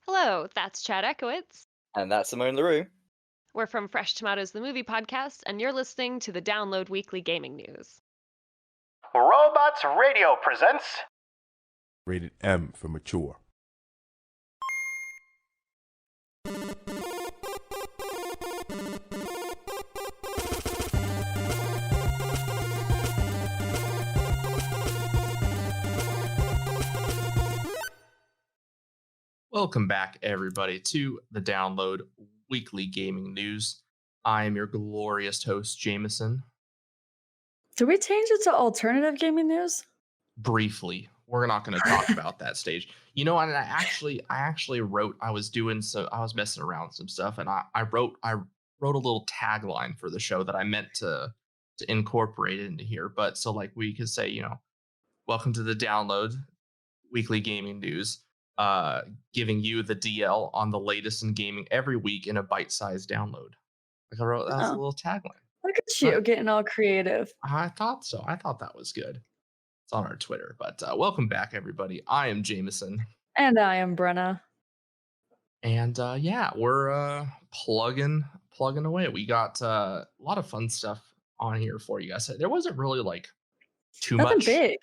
Hello, that's Chad Ekowitz. And that's Simone LaRue. We're from Fresh Tomatoes, the movie podcast, and you're listening to the Download Weekly Gaming News. Robots Radio presents Rated M for mature. Welcome back, everybody, to the Download Weekly Gaming News. I am your glorious host, Jameson. Did we change it to alternative gaming news? Briefly, we're not going to talk about that stage. You know, and I actually wrote. I was messing around with some stuff, and I wrote a little tagline for the show that I meant to incorporate into here. But so like we could say, welcome to the Download Weekly Gaming News. Giving you the DL on the latest in gaming every week in a bite-sized download. Like I wrote, that's a little tagline. Look at you getting all creative. I thought so. I thought that was good. It's on our Twitter. But welcome back, everybody. I am Jameson. And I am Brenna. And we're plugging away. We got a lot of fun stuff on here for you guys. There wasn't really like Nothing much big.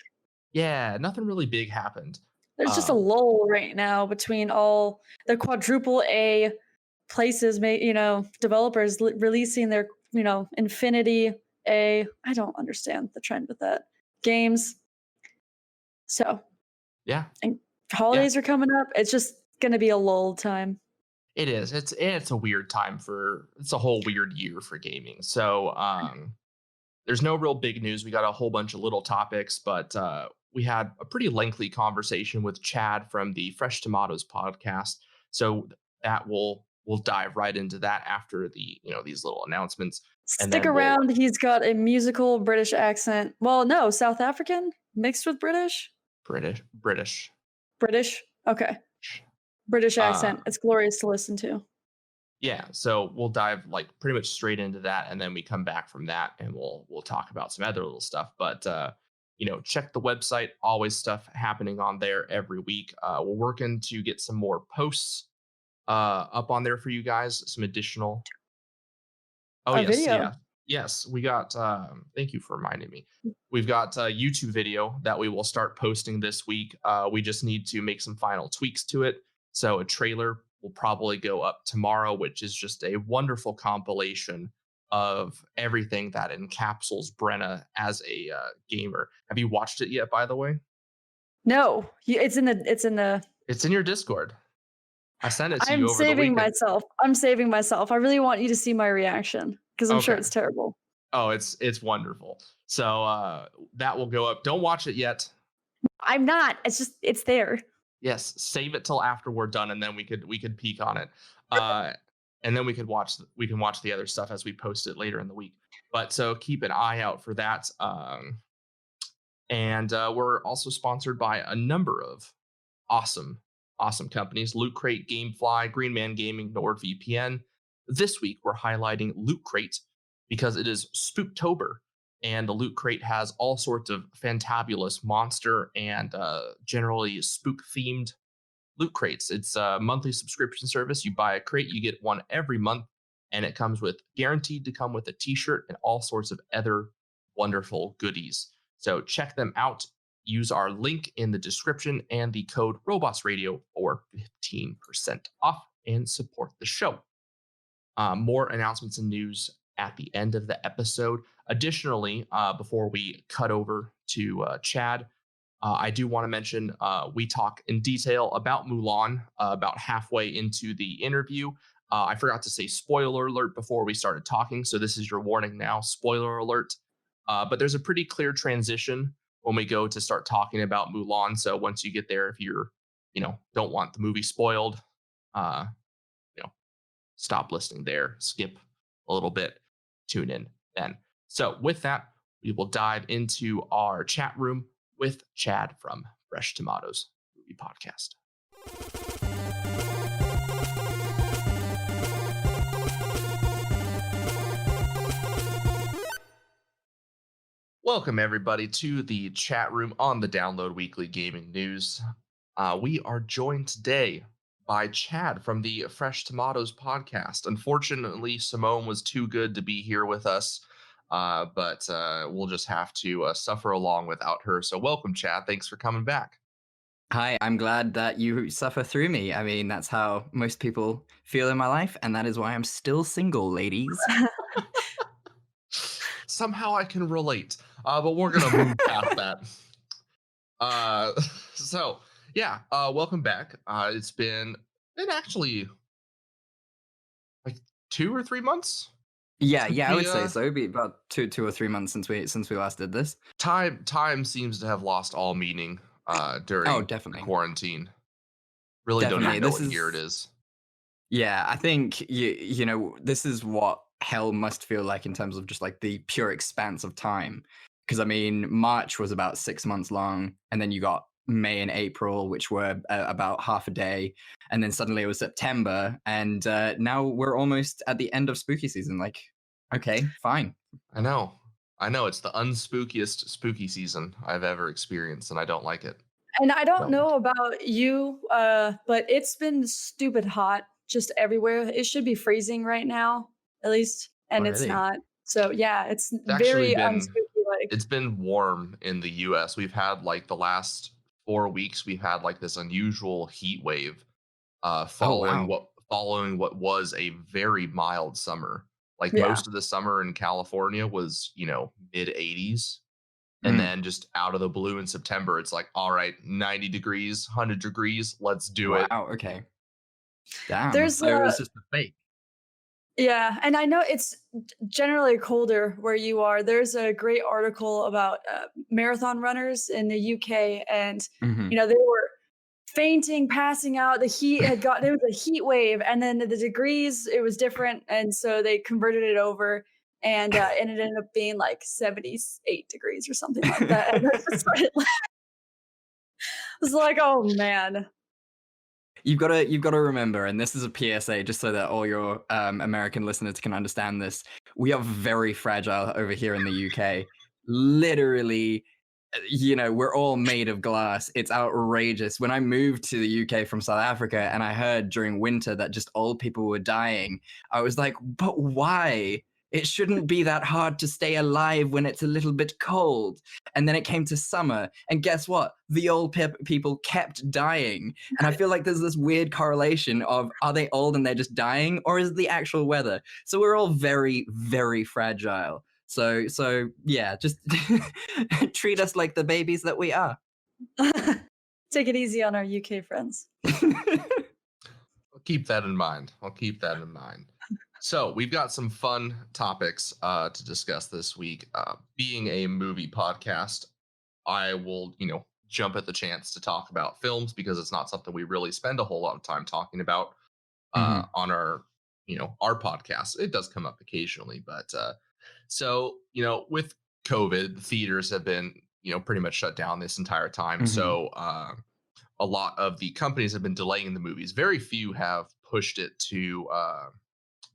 Yeah, nothing really big happened. There's just a lull right now between all the quadruple A places, developers releasing their, Infinity A. I don't understand the trend with that. Games. So. Yeah. And holidays are coming up. It's just going to be a lull time. It is. It's a weird time it's a whole weird year for gaming. So there's no real big news. We got a whole bunch of little topics, but we had a pretty lengthy conversation with Chad from the Fresh Tomatoes podcast. So that we'll dive right into that after the these little announcements. Stick around. He's got a musical British accent. Well, no, South African mixed with British. British. Okay. British accent. It's glorious to listen to. Yeah, so we'll dive like pretty much straight into that, and then we come back from that, and we'll talk about some other little stuff. But check the website. Always stuff happening on there every week. We're working to get some more posts up on there for you guys. Some additional. Oh yes, video. yeah, yes. We got. Thank you for reminding me. We've got a YouTube video that we will start posting this week. We just need to make some final tweaks to it. So a trailer will probably go up tomorrow, which is just a wonderful compilation of everything that encapsulates Brenna as a gamer. Have you watched it yet, by the way? No, it's in your Discord. I sent it to you over the weekend. I'm saving myself. I really want you to see my reaction because I'm sure it's terrible. Oh, it's wonderful. So that will go up. Don't watch it yet. I'm not. It's there. Yes, save it till after we're done, and then we could peek on it, and then we can watch the other stuff as we post it later in the week. But so keep an eye out for that. And we're also sponsored by a number of awesome companies: Loot Crate, Gamefly, Green Man Gaming, NordVPN. This week we're highlighting Loot Crate because it is Spooktober. And the Loot Crate has all sorts of fantabulous monster and generally spook-themed loot crates. It's a monthly subscription service. You buy a crate, you get one every month, and it comes with guaranteed to come with a t-shirt and all sorts of other wonderful goodies. So check them out. Use our link in the description and the code RobotsRadio for 15% off and support the show. More announcements and news at the end of the episode. Additionally, before we cut over to Chad, I do want to mention we talk in detail about Mulan about halfway into the interview. I forgot to say spoiler alert before we started talking, so this is your warning now, spoiler alert. But there's a pretty clear transition when we go to start talking about Mulan. So once you get there, if you're, don't want the movie spoiled, stop listening there, skip a little bit, tune in then. So with that, we will dive into our chat room with Chad from Fresh Tomatoes Movie Podcast. Welcome, everybody, to the chat room on the Download Weekly Gaming News. We are joined today by Chad from the Fresh Tomatoes podcast. Unfortunately, Simone was too good to be here with us, but we'll just have to suffer along without her. So welcome, Chad. Thanks for coming back. Hi, I'm glad that you suffer through me. I mean, that's how most people feel in my life, and that is why I'm still single, ladies. Somehow I can relate, but we're going to move past that. So, yeah, welcome back. It's been actually like 2 or 3 months. Yeah, since I we, would say so. It'd be about two or 3 months since we last did this. Time seems to have lost all meaning during the definitely. quarantine. Really Definitely. don't even know This what year is- it is. Yeah, I think you know this is what hell must feel like in terms of just like the pure expanse of time. Because I mean, March was about 6 months long, and then you got May and April, which were about half a day, and then suddenly it was September, and now we're almost at the end of spooky season. Like, okay, fine. I know. It's the unspookiest spooky season I've ever experienced, and I don't like it. And I don't No. know about you, but it's been stupid hot just everywhere. It should be freezing right now, at least, and it's Really? not. So yeah, it's actually very been- unspooky like. It's been warm in the US. We've had like the last 4 weeks, we've had like this unusual heat wave following wow. what was a very mild summer. Like Yeah. most of the summer in California was, mid 80s. And Mm. then just out of the blue in September, it's like, all right, 90 degrees, 100 degrees, let's do it. Wow, okay. Damn. There's so it was just a fake. Yeah, and I know it's generally colder where you are. There's a great article about marathon runners in the UK, and Mhm. they were fainting, passing out. The heat had got there was a heat wave, and then the degrees it was different, and so they converted it over, and it ended up being like 78 degrees or something like that. And I just started it's like, oh man. You've got to remember, and this is a PSA, just so that all your American listeners can understand this. We are very fragile over here in the UK. Literally, we're all made of glass. It's outrageous. When I moved to the UK from South Africa, and I heard during winter that just old people were dying, I was like, but why? It shouldn't be that hard to stay alive when it's a little bit cold. And then it came to summer, and guess what? The old people kept dying. And I feel like there's this weird correlation of, are they old and they're just dying, or is it the actual weather? So we're all very, very fragile. So yeah, just treat us like the babies that we are. Take it easy on our UK friends. I'll keep that in mind. So we've got some fun topics to discuss this week. Being a movie podcast, I will, jump at the chance to talk about films because it's not something we really spend a whole lot of time talking about on our, our podcast. It does come up occasionally, but so, with COVID, theaters have been, pretty much shut down this entire time. Mhm. So a lot of the companies have been delaying the movies. Very few have pushed it to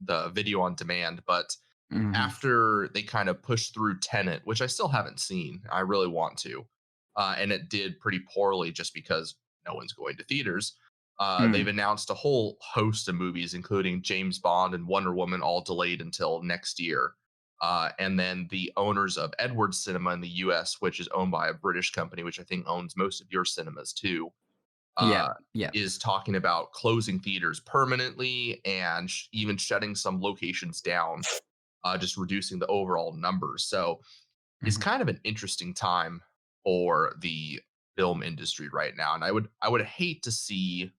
the video on demand, but Mhm. after they kind of pushed through Tenet, which I still haven't seen, I really want to, and it did pretty poorly just because no one's going to theaters. They've announced a whole host of movies, including James Bond and Wonder Woman, all delayed until next year. And then the owners of Edwards Cinema in the US, which is owned by a British company, which I think owns most of your cinemas too, Yeah. is talking about closing theaters permanently and even shutting some locations down, just reducing the overall numbers. So it's Mhm. kind of an interesting time for the film industry right now. And I would hate to see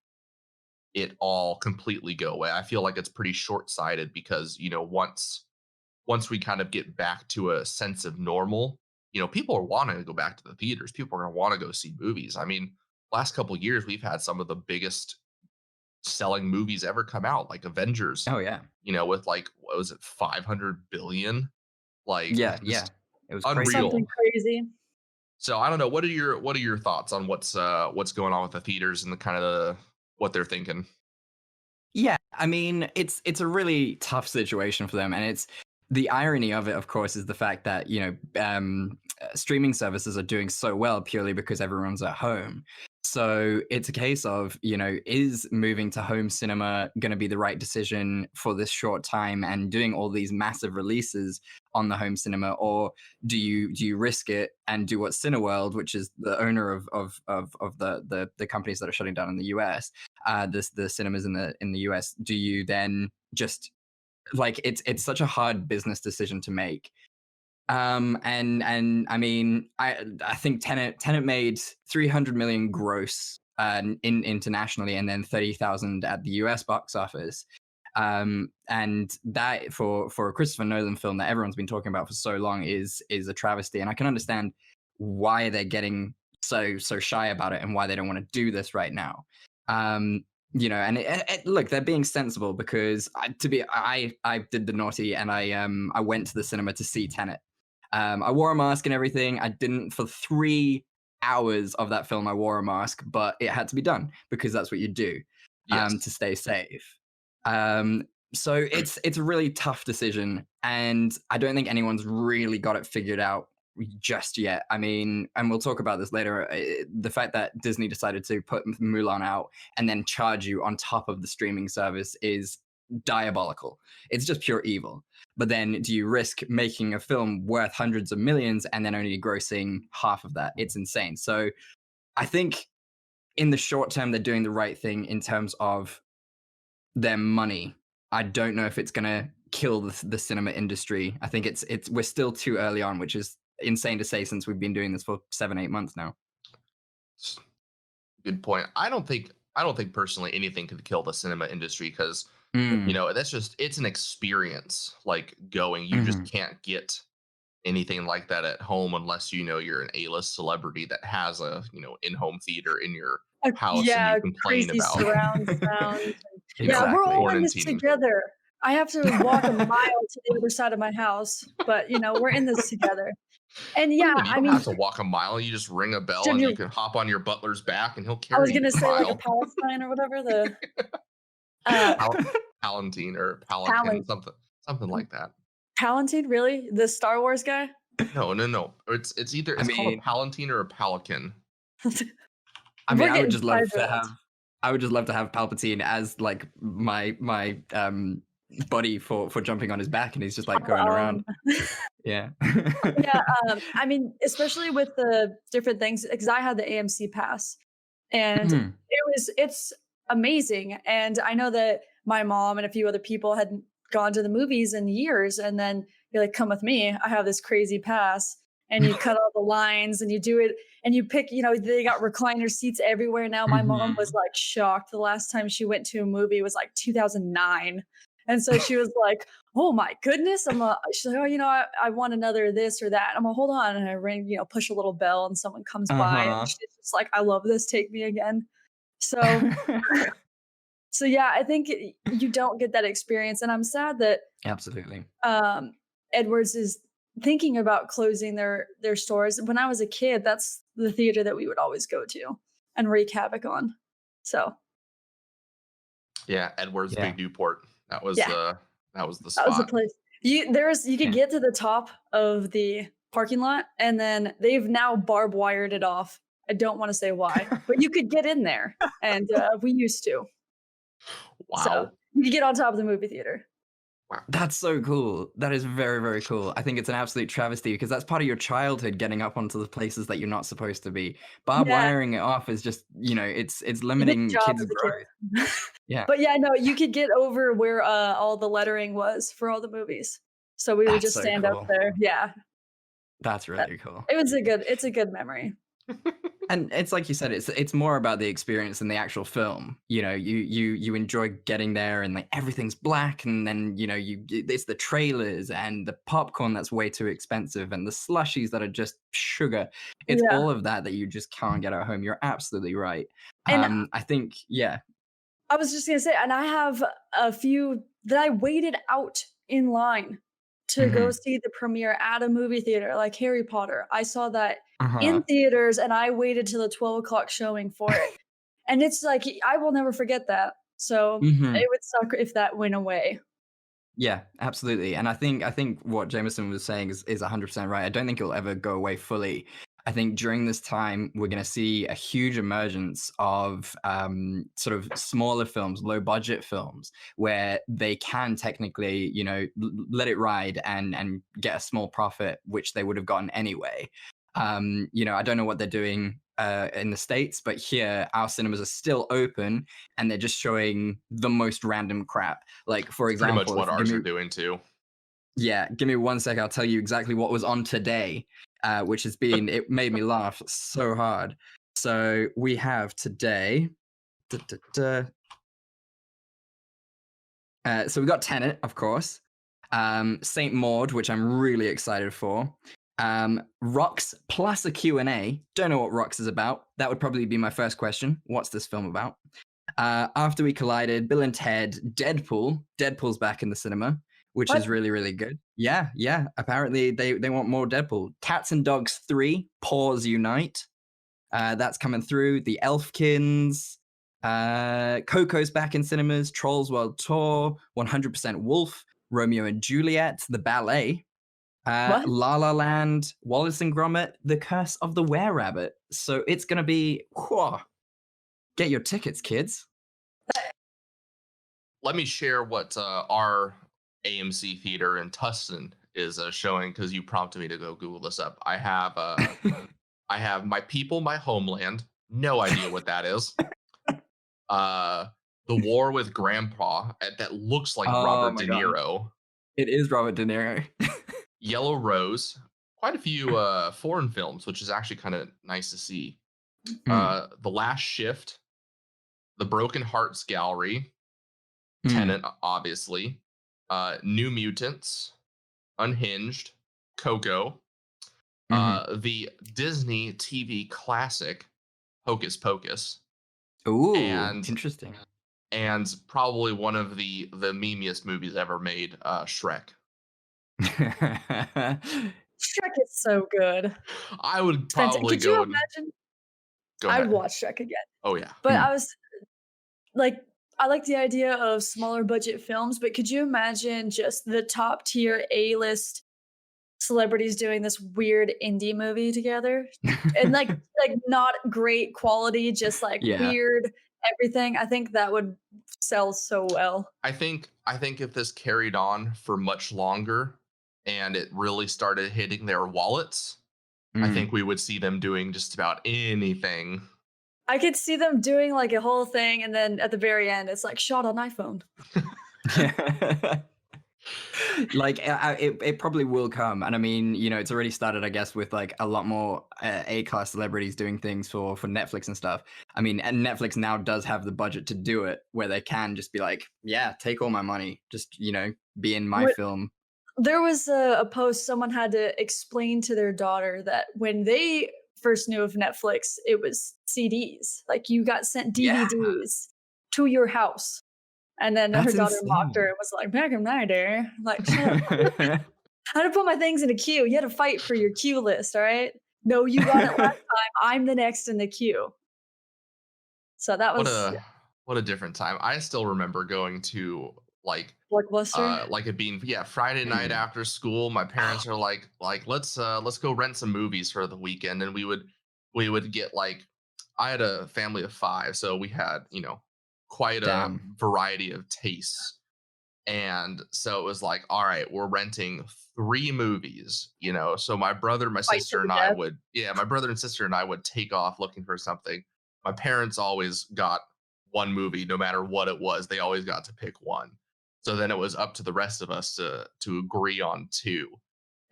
it all completely go away. I feel like it's pretty short-sighted because, once we kind of get back to a sense of normal, people are wanting to go back to the theaters. People are going to want to go see movies. I mean, last couple of years, we've had some of the biggest selling movies ever come out, like Avengers, Oh yeah. with like, what was it, 500 billion? Like, Yeah. just It was unreal. crazy. Something crazy. So I don't know. What are your thoughts on what's going on with the theaters and the kind of what they're thinking? Yeah, I mean, it's a really tough situation for them, and it's the irony of it, of course, is the fact that streaming services are doing so well purely because everyone's at home. So it's a case of, is moving to home cinema going to be the right decision for this short time and doing all these massive releases on the home cinema, or do you risk it and do what Cineworld, which is the owner of the companies that are shutting down in the US, the cinemas in the US, do you then just it's such a hard business decision to make. And I mean, I think Tenet made 300 million gross internationally, and then 30,000 at the US box office. And that for a Christopher Nolan film that everyone's been talking about for so long is a travesty. And I can understand why they're getting so shy about it and why they don't want to do this right now. And look, they're being sensible, because I did the naughty, and I went to the cinema to see Tenet. I wore a mask and everything. I didn't for 3 hours of that film. I wore a mask, but it had to be done because that's what you do to stay safe. So it's a really tough decision, and I don't think anyone's really got it figured out just yet. I mean, and we'll talk about this later. The fact that Disney decided to put Mulan out and then charge you on top of the streaming service is diabolical. It's just pure evil. But then do you risk making a film worth hundreds of millions and then only grossing half of that? It's insane. So I think in the short term, they're doing the right thing in terms of their money. I don't know if it's going to kill the cinema industry. I think we're still too early on, which is insane to say since we've been doing this for 7-8 months now. Good point. I don't think personally anything could kill the cinema industry, because it's an experience. Like going, you just can't get anything like that at home unless you're an A-list celebrity that has a in-home theater in your house, and you complain crazy about surround sound. Exactly. We're all in this together. I have to walk a mile to the other side of my house, but we're in this together. And you don't have to walk a mile. You just ring a bell and you can hop on your butler's back and he'll carry you. I was going to say like a Palestine or whatever, the Palatine or Pelican, something like that. Palatine, really? The Star Wars guy? No. It's either called a Palatine or a Pelican. I mean, I would just love to have Palpatine as like my buddy for jumping on his back, and he's just like going around. Yeah. I mean, especially with the different things, because I had the AMC pass, and it's amazing. And I know that my mom and a few other people hadn't gone to the movies in years, and then you're like, come with me, I have this crazy pass. And you cut all the lines and you do it, and you pick, they got recliner seats everywhere now. My mom was like shocked. The last time she went to a movie was like 2009. And so she was like, oh my goodness. She's like, oh, I want another this or that. I'm like, hold on. And I ring, push a little bell, and someone comes by, and she's just like, I love this. Take me again. So, yeah, I think you don't get that experience. And I'm sad that absolutely Edwards is thinking about closing their stores. When I was a kid, that's the theater that we would always go to and wreak havoc on. So Edwards, Big Newport. That was the spot. That was the place. You could get to the top of the parking lot, and then they've now barbed wired it off. I don't want to say why, but you could get in there, and we used to. Wow. So you could get on top of the movie theater. That's so cool. That is very, very cool. I think it's an absolute travesty, because that's part of your childhood, getting up onto the places that you're not supposed to be. Wiring it off is just, it's limiting kids' growth. Yeah. But you could get over where all the lettering was for all the movies. So we would just stand up there. Yeah. That's really cool. It's a good memory. And it's like you said, it's more about the experience than the actual film. You enjoy getting there, and like everything's black, and then it's the trailers and the popcorn that's way too expensive, and the slushies that are just sugar. It's all of that you just can't get at home. You're absolutely right. And I think I was just gonna say, and I have a few that I waited out in line to go see the premiere at a movie theater, like Harry Potter. I saw that in theaters, and I waited till the 12 o'clock showing for it. And it's like, I will never forget that. So it would suck if that went away. Yeah, absolutely. And I think what Jameson was saying is 100% right. I don't think it'll ever go away fully. I think during this time, we're going to see a huge emergence of sort of smaller films, low budget films, where they can technically, let it ride and get a small profit, which they would have gotten anyway. I don't know what they're doing in the States, but here our cinemas are still open and they're just showing the most random crap. Like, for Pretty example, much what ours are doing too. yeah, give me 1 sec. I'll tell you exactly what was on today, which has been, it made me laugh so hard. So we have today, so we got Tenet, of course, Saint Maud, which I'm really excited for, Rocks plus a Q&A. Don't know what Rocks is about. That would probably be my first question. What's this film about? After We Collided, Bill and Ted, Deadpool. Deadpool's back in the cinema, which is really, really good. Yeah. Apparently they want more Deadpool. Cats and Dogs 3, Paws Unite. That's coming through. The Elfkins. Coco's back in cinemas. Trolls World Tour. 100% Wolf. Romeo and Juliet. The Ballet. La La Land. Wallace and Gromit. The Curse of the Were-Rabbit. So it's going to be... Whoa. Get your tickets, kids. Let me share what our AMC theater in Tustin is showing, because you prompted me to go Google this up. I have I have My People, My Homeland. No idea what that is. The War with Grandpa. That looks like Robert De Niro. God. It is Robert De Niro. Yellow Rose. Quite a few foreign films, which is actually kind of nice to see. The Last Shift. The Broken Hearts Gallery. Tenet, obviously. New Mutants. Unhinged. Coco. The Disney TV classic Hocus Pocus. Ooh, interesting. And probably one of the memeiest movies ever made, Shrek. Shrek is so good. I would probably Could you imagine? I'd watch Shrek again. Oh yeah. But I was like, I like the idea of smaller budget films, but could you imagine just the top tier A-list celebrities doing this weird indie movie together? And like not great quality, just like weird everything. I think that would sell so well. I think if this carried on for much longer and it really started hitting their wallets, I think we would see them doing just about anything. I could see them doing like a whole thing, and then at the very end, it's like shot on iPhone. Like it probably will come, and I mean, it's already started, I guess, with like a lot more A-class celebrities doing things for Netflix and stuff. I mean, and Netflix now does have the budget to do it, where they can just be like, yeah, take all my money, just be in my film. There was a post someone had to explain to their daughter that when they first knew of Netflix, it was CDs. Like you got sent DVDs to your house. And then her daughter mocked her and was like, back in my day, like, shut up. I had to put my things in a queue. You had to fight for your queue list, all right? No, you got it last time. I'm the next in the queue. So that was... What a different time. I still remember going to like Blockbuster, like it being Friday night after school. My parents are like let's go rent some movies for the weekend, and we would get like, I had a family of 5, so we had quite a variety of tastes, and so it was like, all right, we're renting 3 movies, so my brother, my sister, and I would my brother and sister and I would take off looking for something. My parents always got one movie, no matter what it was. They always got to pick one. So then it was up to the rest of us to agree on 2.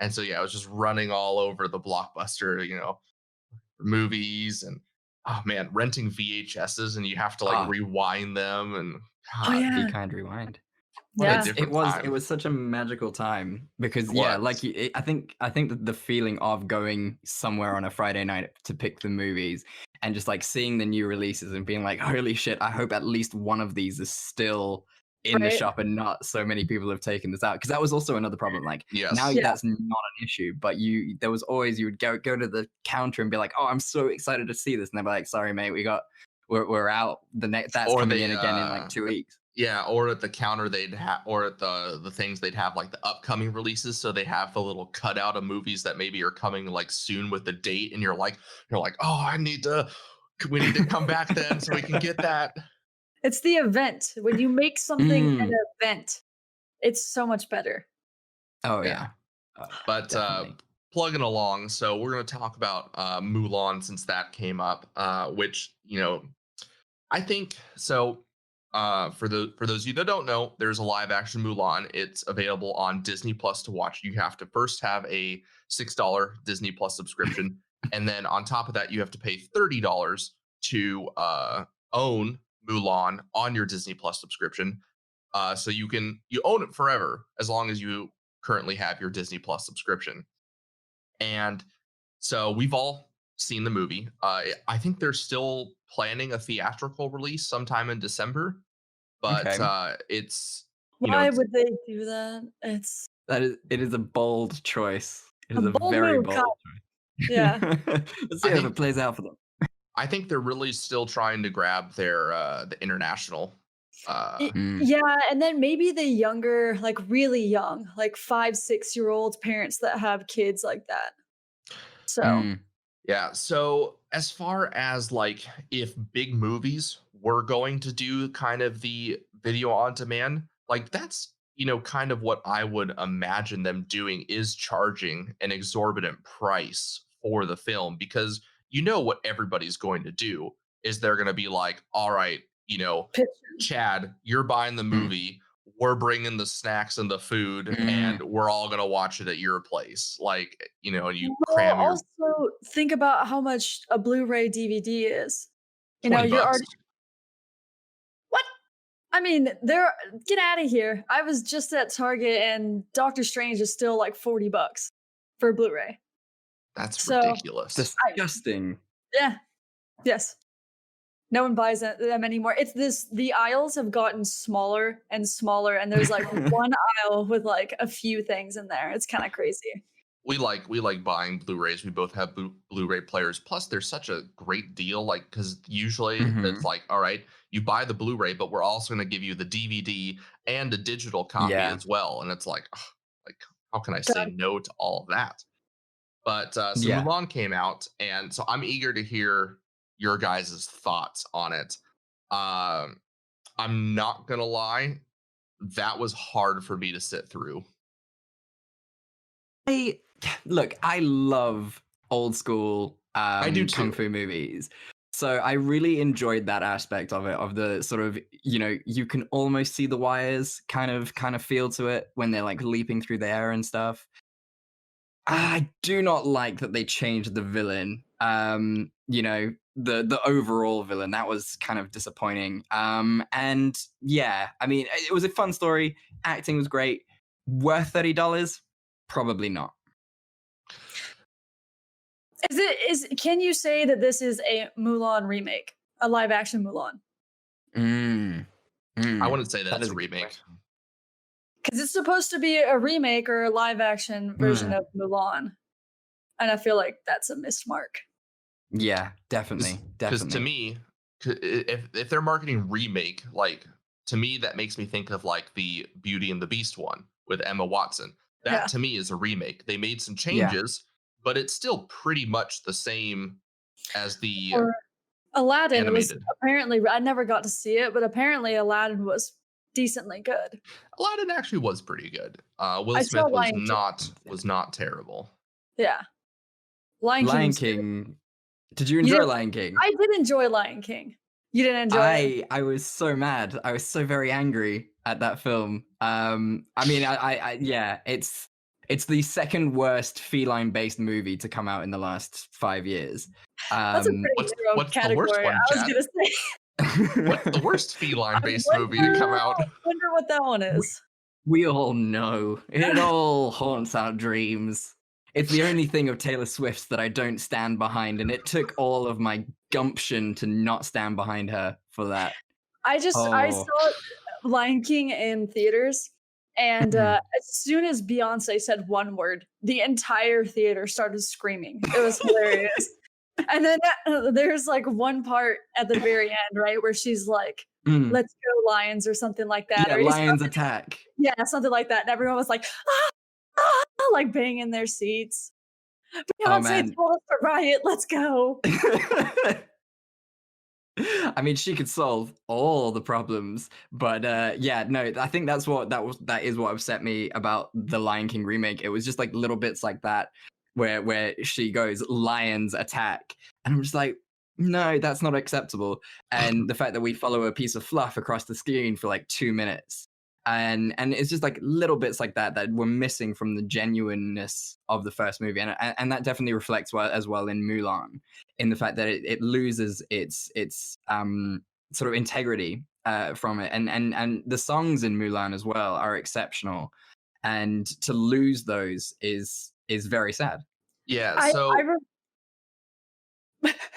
And so I was just running all over the Blockbuster, movies, and oh man, renting VHSs, and you have to like rewind them, and Be Kind Rewind. It was such a magical time, because I think that the feeling of going somewhere on a Friday night to pick the movies and just like seeing the new releases and being like, holy shit, I hope at least one of these is still in the shop and not so many people have taken this out, because that was also another problem. Like now that's not an issue, but there was always, you would go to the counter and be like, oh, I'm so excited to see this, and they'd be like, sorry mate, we're out, that's coming in again in like 2 weeks. Yeah, or at the counter they'd have, or at the things they'd have like the upcoming releases. So they have the little cutout of movies that maybe are coming like soon with the date, and you're like, oh, we need to come back then so we can get that. It's the event. When you make something an Mm. event, it's so much better. Oh Yeah. yeah. But Definitely. plugging along, so we're going to talk about Mulan since that came up, which I think so. For those of you that don't know, there's a live action Mulan. It's available on Disney Plus to watch. You have to first have a $6 Disney Plus subscription, and then on top of that, you have to pay $30 to own Mulan on your Disney Plus subscription. So you own it forever as long as you currently have your Disney Plus subscription. And so we've all seen the movie. I think they're still planning a theatrical release sometime in December, but Okay. it's Why it's, would they do that? It's It is a bold choice. It a is a bold very move, bold Kyle. choice. Yeah. Let's see I if think it plays out for them. I think they're really still trying to grab their the international. Mm. Yeah, and then maybe the younger, like really young, like 5, 6-year-old parents that have kids like that. So Mm. Yeah. So as far as like if big movies were going to do kind of the video on demand, like that's kind of what I would imagine them doing is charging an exorbitant price for the film, because what everybody's going to do is they're going to be like, all right, picture. Chad, you're buying the Mm. movie. We're bringing the snacks and the food, and Mm. we're all gonna watch it at your place. Like, and you Well, cram your also think about how much a Blu-ray DVD is. 20 You're bucks. already what? I mean, get out of here. I was just at Target and Doctor Strange is still like $40 for Blu-ray. That's So ridiculous. Disgusting. yeah, yes. No one buys them anymore. The aisles have gotten smaller and smaller, and there's like one aisle with like a few things in there. It's kind of crazy. We like buying Blu-rays. We both have Blu-ray players. Plus, there's such a great deal. Like, because usually it's Mhm. like, all right, you buy the Blu-ray, but we're also going to give you the DVD and a digital copy Yeah. as well. And it's like, how can I God. say no to all of that? But so Yeah. Mulan came out, and so I'm eager to hear your guys' thoughts on it. I'm not gonna lie, that was hard for me to sit through. I love old school I do kung too. fu movies. So I really enjoyed that aspect of it, of the sort of, you can almost see the wires kind of feel to it when they're like leaping through the air and stuff. I do not like that they changed the villain. The overall villain, that was kind of disappointing. And yeah, I mean, it was a fun story. Acting was great. Worth $30? Probably not. Can you say that this is a Mulan remake, a live action Mulan? I wouldn't say that That it's is a a good remake. question. Because it's supposed to be a remake or a live action version of Mulan, and I feel like that's a missed mark. Yeah, definitely. Because to Definitely. me, if they're marketing remake, like to me that makes me think of like the Beauty and the Beast one with Emma Watson. That Yeah. to me is a remake. They made some Yeah. changes, but it's still pretty much the same as the Or Aladdin was animated. apparently, I never got to see it, but apparently Aladdin was decently good. Aladdin actually was pretty good. Will I saw Smith was Lion King. not terrible. Yeah. Lion King. Lion was good. King. Did you You enjoy didn't- Lion King? I did enjoy Lion King. You didn't enjoy it? I was so mad. I was so very angry at that film. I mean, yeah, it's the second worst feline-based movie to come out in the last 5 years. That's a pretty What's narrow the category. worst one, I was Chad? gonna say. What's the worst feline-based I movie to come out? wonder what that one is. We all know. It all haunts our dreams. It's the only thing of Taylor Swift's that I don't stand behind, and it took all of my gumption to not stand behind her for that. I Oh. saw Lion King in theaters, and as soon as Beyonce said one word, the entire theater started screaming. It was hilarious. And then there's like one part at the very end, right, where she's like, Mm. let's go lions or something like that. Yeah, Or it's lions something, attack. yeah, something like that. And everyone was like, like banging in their seats. Oh, Beyonce man. told us to riot. Let's go. I mean, she could solve all the problems, but yeah, no, I think that is what upset me about the Lion King remake. It was just like little bits like that where she goes lions attack, and I'm just like, no, that's not acceptable. And the fact that we follow a piece of fluff across the screen for like 2 minutes, and it's just like little bits like that that were missing from the genuineness of the first movie, and that definitely reflects as well in Mulan, in the fact that it loses its sort of integrity from it, and the songs in Mulan as well are exceptional, and to lose those is very sad. Yeah. I So re-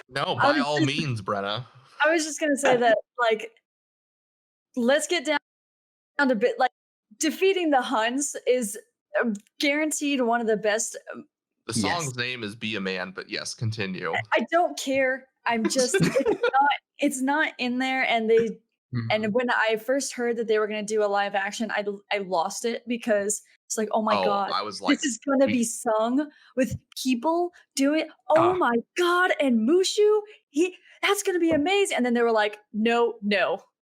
no, I by was all just- means, Brenna. I was just gonna say that, like, let's get down to bit. Like, defeating the Huns is guaranteed one of the best. The Yes. song's name is "Be a Man," but yes, continue. I don't care. I'm just it's not in there, and and when I first heard that they were going to do a live action, I lost it because it's like, oh my god, I was like, this is going to be sung with people doing. Oh my god, and Mushu, that's going to be amazing. And then they were like, no,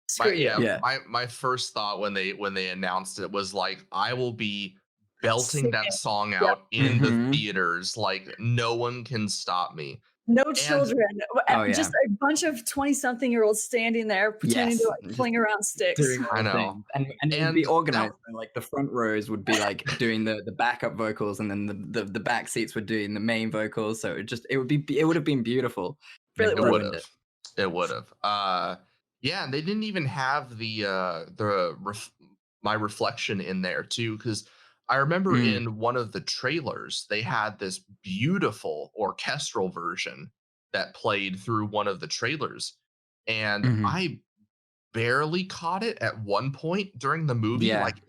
screw you. Yeah. My first thought when they announced it was like, I will be belting that Singing. song Yep. out in the Mhm. theaters, like no one can stop me. No children, Oh, yeah. just a bunch of 20-something-year-olds standing there pretending Yes, to like, just fling around sticks. doing I all know. things. And it would be And organized. So, like the front rows would be like doing the backup vocals, and then the back seats were doing the main vocals. So it would have been beautiful. but Really they would. ruined it. It would have. Yeah, and they didn't even have my reflection in there too, because I remember in one of the trailers they had this beautiful orchestral version that played through one of the trailers, and Mhm. I barely caught it at one point during the movie. Yeah. Like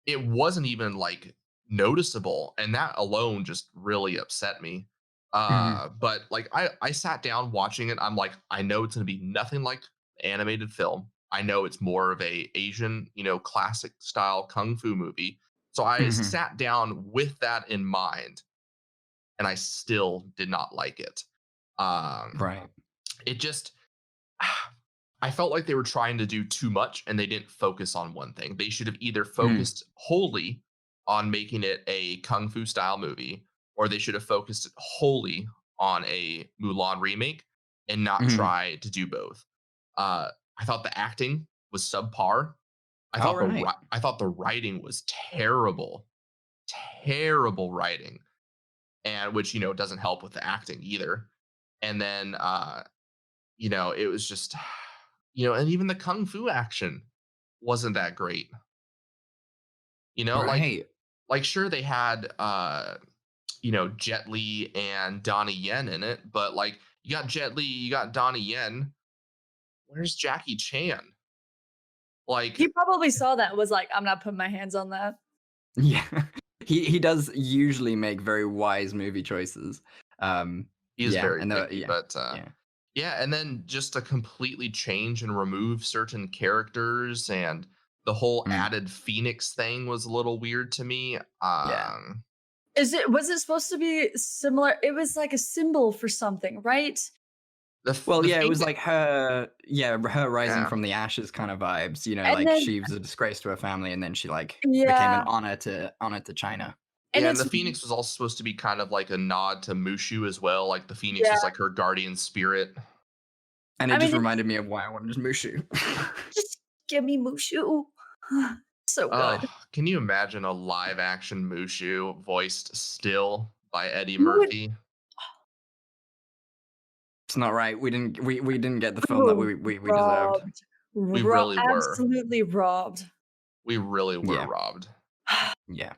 it wasn't even like noticeable, and that alone just really upset me. But like I sat down watching it. I'm like, I know it's gonna be nothing like animated film. I know it's more of a Asian, classic style kung fu movie. So I sat down with that in mind, and I still did not like it. Right. It just I felt like they were trying to do too much and they didn't focus on one thing. They should have either focused wholly on making it a kung fu style movie, or they should have focused wholly on a Mulan remake and not try to do both. I thought the acting was subpar. I thought the writing was terrible writing, and which doesn't help with the acting either. And then it was just and even the kung fu action wasn't that great. Right. Like sure they had Jet Li and Donnie Yen in it, but like you got Jet Li, you got Donnie Yen. Where's Jackie Chan? Like He probably saw that and was like, I'm not putting my hands on that. Yeah. He does usually make very wise movie choices. he is yeah, very and picky, but yeah. yeah, and then just to completely change and remove certain characters, and the whole added Phoenix thing was a little weird to me. Was it supposed to be similar? It was like a symbol for something, right? It was like her rising Yeah. from the ashes kind of vibes, And like then- she was a disgrace to her family, and then she became Yeah. an honor to China. And yeah, and it's- the Phoenix was also supposed to be kind of like a nod to Mushu as well. Like the Phoenix was like her guardian spirit. And it I just mean, reminded me of why I wanted Mushu. Just give me Mushu. So good. Can you imagine a live action Mushu voiced still by Eddie You would- Murphy? It's not right. We didn't get the film that we deserved. We really were. Absolutely robbed. We really were Yeah. robbed. Yeah.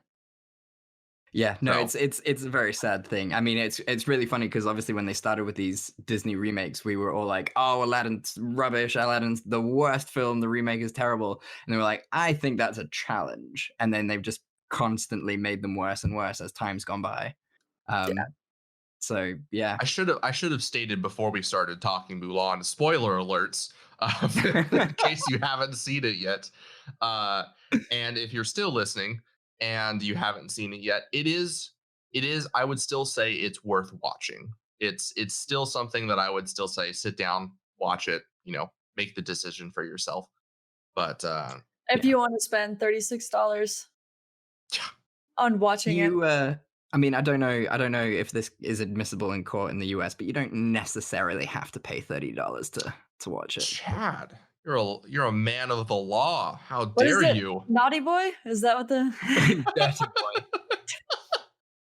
Yeah, no, So- it's a very sad thing. I mean, it's really funny because obviously when they started with these Disney remakes, we were all like, "Oh, Aladdin's rubbish. Aladdin's the worst film. The remake is terrible." And they were like, "I think that's a challenge." And then they've just constantly made them worse and worse as time's gone by. So yeah, I should have stated before we started talking Mulan. Spoiler alerts. in case you haven't seen it yet. And if you're still listening and you haven't seen it yet, it is. I would still say it's worth watching. It's still something that I would still say sit down, watch it. Make the decision for yourself. But if you want to spend $36 on watching it. I mean, I don't know if this is admissible in court in the US, but you don't necessarily have to pay $30 to watch it. Chad, you're a man of the law. How What is dare it? you? Naughty boy? Is that what the Dirty boy.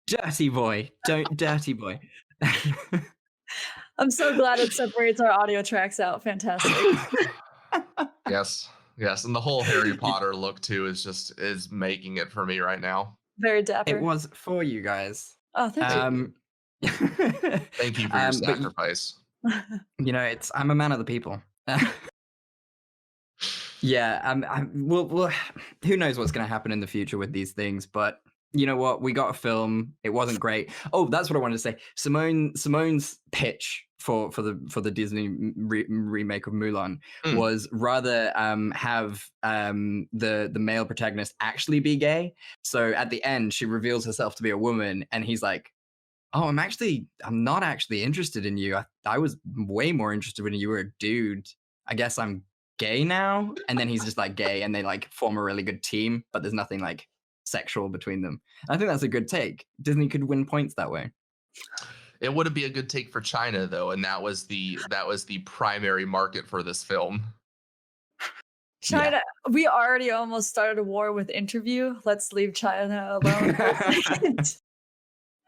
Dirty boy. Don't dirty boy. I'm so glad it separates our audio tracks out. Fantastic. Yes. And the whole Harry Potter look too is making it for me right now. Very dapper. It was for you guys. Oh, thank you. Thank you for your sacrifice. I'm a man of the people. Yeah, well, who knows what's going to happen in the future with these things, but you know what? We got a film. It wasn't great. Oh, that's what I wanted to say. Simone's pitch for the Disney remake of Mulan was rather have the male protagonist actually be gay. So at the end, she reveals herself to be a woman, and he's like, "Oh, I'm not actually interested in you. I was way more interested when you were a dude. I guess I'm gay now." And then he's just like gay, and they like form a really good team, but there's nothing like sexual between them. I think that's a good take. Disney could win points that way. It wouldn't be a good take for China though, and that was the primary market for this film. China, we already almost started a war with Interview. Let's leave China alone.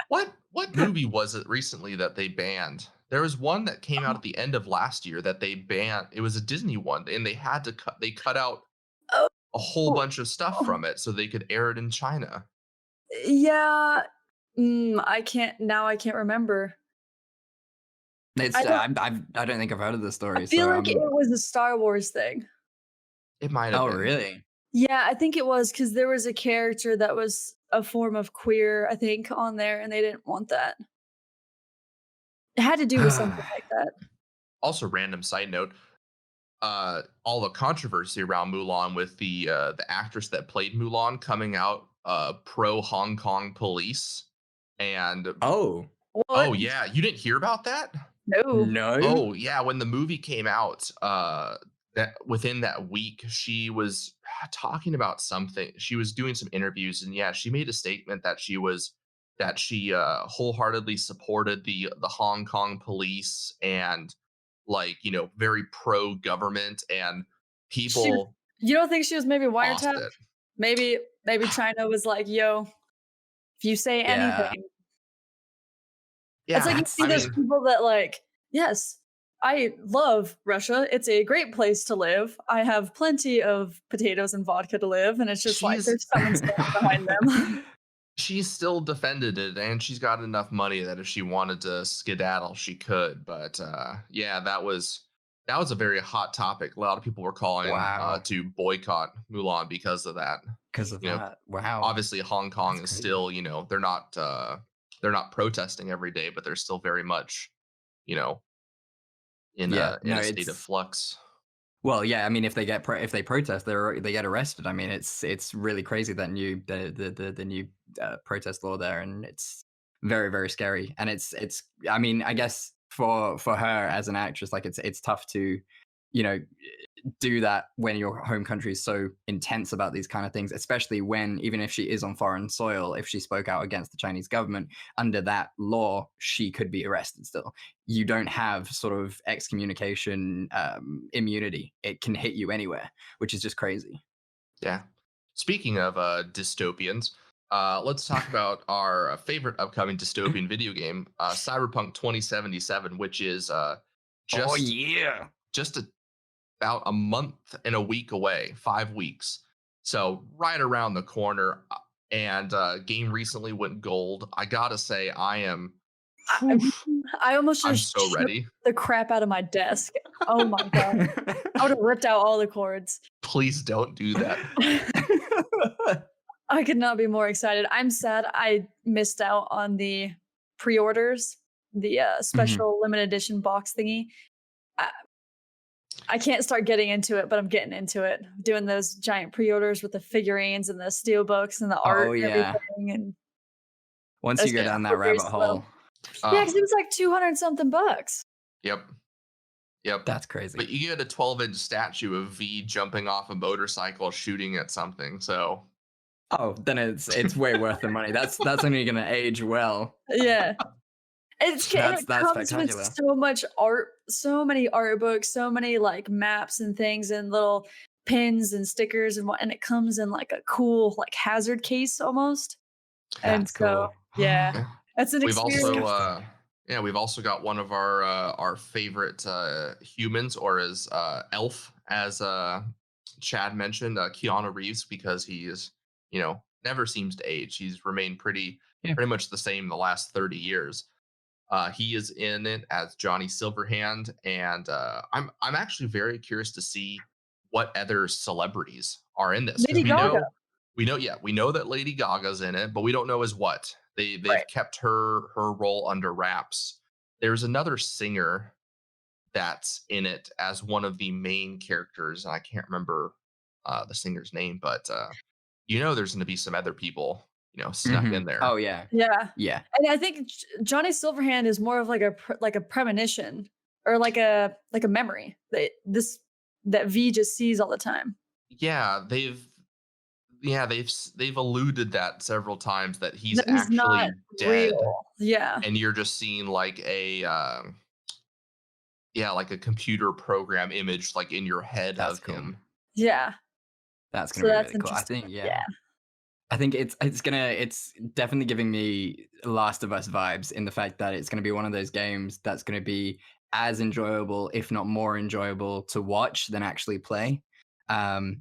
What movie was it recently that they banned? There was one that came out at the end of last year that they banned. It was a Disney one, and they had to cut out a whole bunch of stuff from it so they could air it in China. Yeah, I can't remember. I don't think I've heard of the story. I feel like it was a Star Wars thing. It might have. Oh, been. Really? Yeah, I think it was because there was a character that was a form of queer, I think, on there, and they didn't want that. It had to do with something like that. Also, random side note, all the controversy around Mulan with the actress that played Mulan coming out pro Hong Kong police, and what? Oh yeah, you didn't hear about that? No. Oh yeah, when the movie came out, that within that week, she was talking about something. She was doing some interviews, and yeah, she made a statement that she wholeheartedly supported the Hong Kong police and very pro government, and people. You don't think she was maybe wiretapped? Maybe China was like, "Yo, if you say anything." Yeah, it's like you see those people that like, yes, I love Russia. It's a great place to live. I have plenty of potatoes and vodka to live, and it's just like there's someone standing behind them. She's still defended it, and she's got enough money that if she wanted to skedaddle, she could. But that was a very hot topic. A lot of people were calling to boycott Mulan because of that. Because of that, wow. Obviously, Hong Kong is still, they're not protesting every day, but they're still very much, in a state of flux. Well, yeah, I mean, if they protest, they get arrested. I mean, it's really crazy that the new protest law there, and it's very, very scary. And it's I mean, I guess for her as an actress, like it's tough to, do that when your home country is so intense about these kind of things, especially when, even if she is on foreign soil, if she spoke out against the Chinese government, under that law, she could be arrested still. You don't have sort of excommunication immunity. It can hit you anywhere, which is just crazy. Yeah. Speaking of dystopians, let's talk about our favorite upcoming dystopian video game, Cyberpunk 2077, which is just about a month and a week away, 5 weeks. So right around the corner. And game recently went gold. I gotta say, I almost just I'm so ready. The crap out of my desk. Oh my god. I would have ripped out all the cords. Please don't do that. I could not be more excited. I'm sad I missed out on the pre-orders, the special limited edition box thingy. I can't start getting into it, but I'm getting into it. Doing those giant pre-orders with the figurines and the steel books and the art and everything. And Once That's you go good. down that We're very rabbit slow. hole, yeah, because it was like 200 something bucks. Yep. that's crazy. But you get a 12-inch statue of V jumping off a motorcycle shooting at something. So Then it's way worth the money. That's only gonna age well. Yeah. It That's comes with spectacular. so much art, so many art books, so many like maps and things and little pins and stickers and it comes in like a cool like hazard case almost. And That's so, cool. yeah, that's an we've experience. also we've also got one of our favorite humans, or as Elf, as Chad mentioned, Keanu Reeves, because he is, never seems to age. He's remained pretty much the same the last 30 years. He is in it as Johnny Silverhand, and I'm actually very curious to see what other celebrities are in this. Lady Gaga. We know that Lady Gaga's in it, but we don't know as what. They've kept her role under wraps. There's another singer that's in it as one of the main characters, and I can't remember the singer's name, but there's going to be some other people, snuck in there. Oh yeah. Yeah. And I think Johnny Silverhand is more of like a premonition or like a memory that V just sees all the time. Yeah, they've alluded that several times that he's That actually not dead. real. Yeah. And you're just seeing like a like a computer program image like in your head That's of cool. him. Yeah. That's gonna be really cool. I think I think it's definitely giving me Last of Us vibes in the fact that it's gonna be one of those games that's gonna be as enjoyable, if not more enjoyable, to watch than actually play. And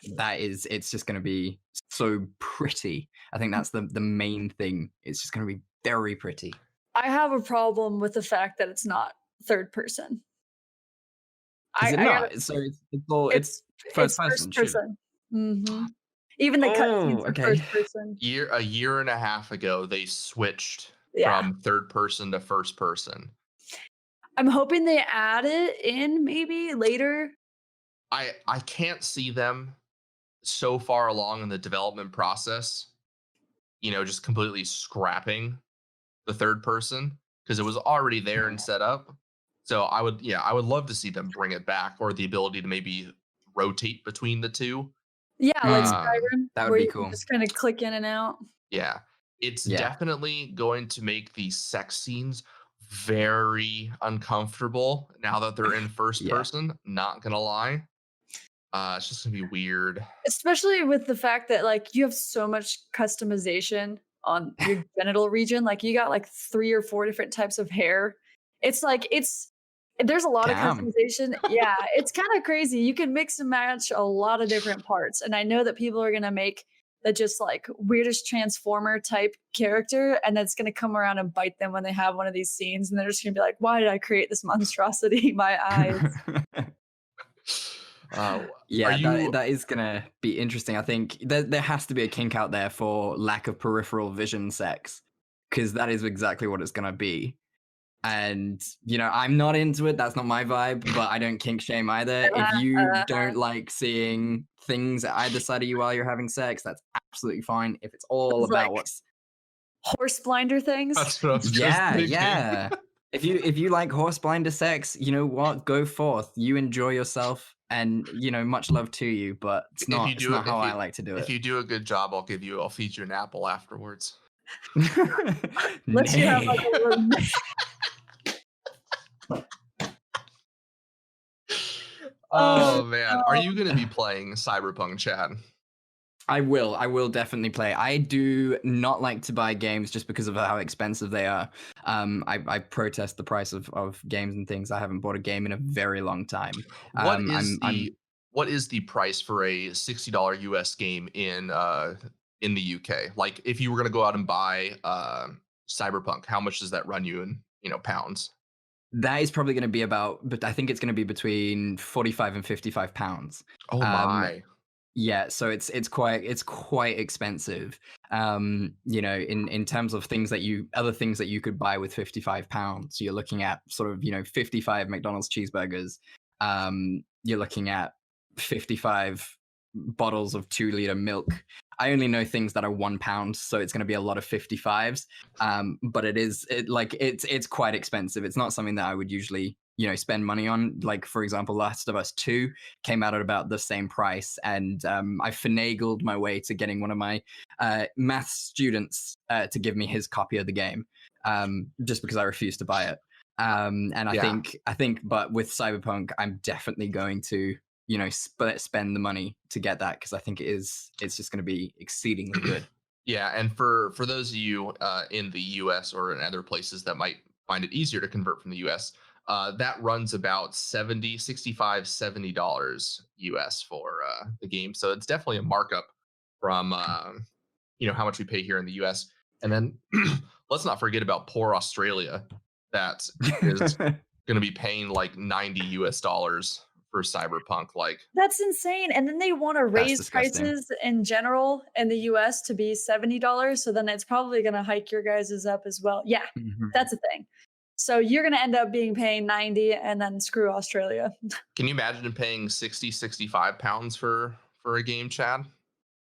it's just going to be so pretty. I think that's the main thing. It's just going to be very pretty. I have a problem with the fact that it's not third person. Is it not? So it's first person. Mm-hmm. Even the cutscenes are first person. A year and a half ago, they switched from third person to first person. I'm hoping they add it in maybe later. I can't see them so far along in the development process, just completely scrapping the third person, because it was already there and set up. So I would love to see them bring it back, or the ability to maybe rotate between the two. Yeah, like Skyrim. That would be cool. Just kind of click in and out. Yeah. It's definitely going to make the sex scenes very uncomfortable now that they're in first person. Not gonna lie. It's just gonna be weird. Especially with the fact that like you have so much customization on your genital region. Like you got like 3 or 4 different types of hair. It's like there's a lot of customization. Yeah, it's kind of crazy. You can mix and match a lot of different parts. And I know that people are gonna make the just like weirdest transformer type character, and that's gonna come around and bite them when they have one of these scenes, and they're just gonna be like, why did I create this monstrosity? My eyes. That is gonna be interesting. I think there has to be a kink out there for lack of peripheral vision sex, because that is exactly what it's gonna be. And I'm not into it. That's not my vibe. But I don't kink shame either. If you don't like seeing things at either side of you while you're having sex, that's absolutely fine. If it's all about like what's horse blinder things. That's what I was yeah. If you like horse blinder sex, you know what? Go forth. You enjoy yourself. And much love to you, but it's not how I like to do it. If you do a good job, I'll feed you an apple afterwards. Let's have like a little... Oh man, are you going to be playing Cyberpunk, Chad? I will definitely play. I do not like to buy games just because of how expensive they are. I protest the price of games and things. I haven't bought a game in a very long time. What is the price for a $60 US game in the UK? Like if you were going to go out and buy Cyberpunk, how much does that run you in, pounds? That is probably going to be but I think it's going to be between 45 and 55 pounds. Oh my. Yeah, so it's quite expensive. In terms of other things that you could buy with £55, you're looking at sort of 55 McDonald's cheeseburgers, you're looking at 55 bottles of 2-liter milk. I only know things that are £1, so it's going to be a lot of 55s. But it's quite expensive. It's not something that I would usually, spend money on. Like, for example, Last of Us 2 came out at about the same price, and I finagled my way to getting one of my math students to give me his copy of the game, just because I refused to buy it. And I think, but with Cyberpunk, I'm definitely going to, spend the money to get that, because I think it's just going to be exceedingly good. Yeah, and for those of you in the US or in other places that might find it easier to convert from the US, that runs about $70 US for the game. So it's definitely a markup from how much we pay here in the US. And then let's not forget about poor Australia, that is going to be paying like $90 US for Cyberpunk. Like, that's insane. And then they want to raise prices in general in the US to be $70. So then it's probably going to hike your guys's up as well. Yeah, that's a thing. So you're going to end up paying 90 and then screw Australia. Can you imagine paying 65 pounds for a game, Chad?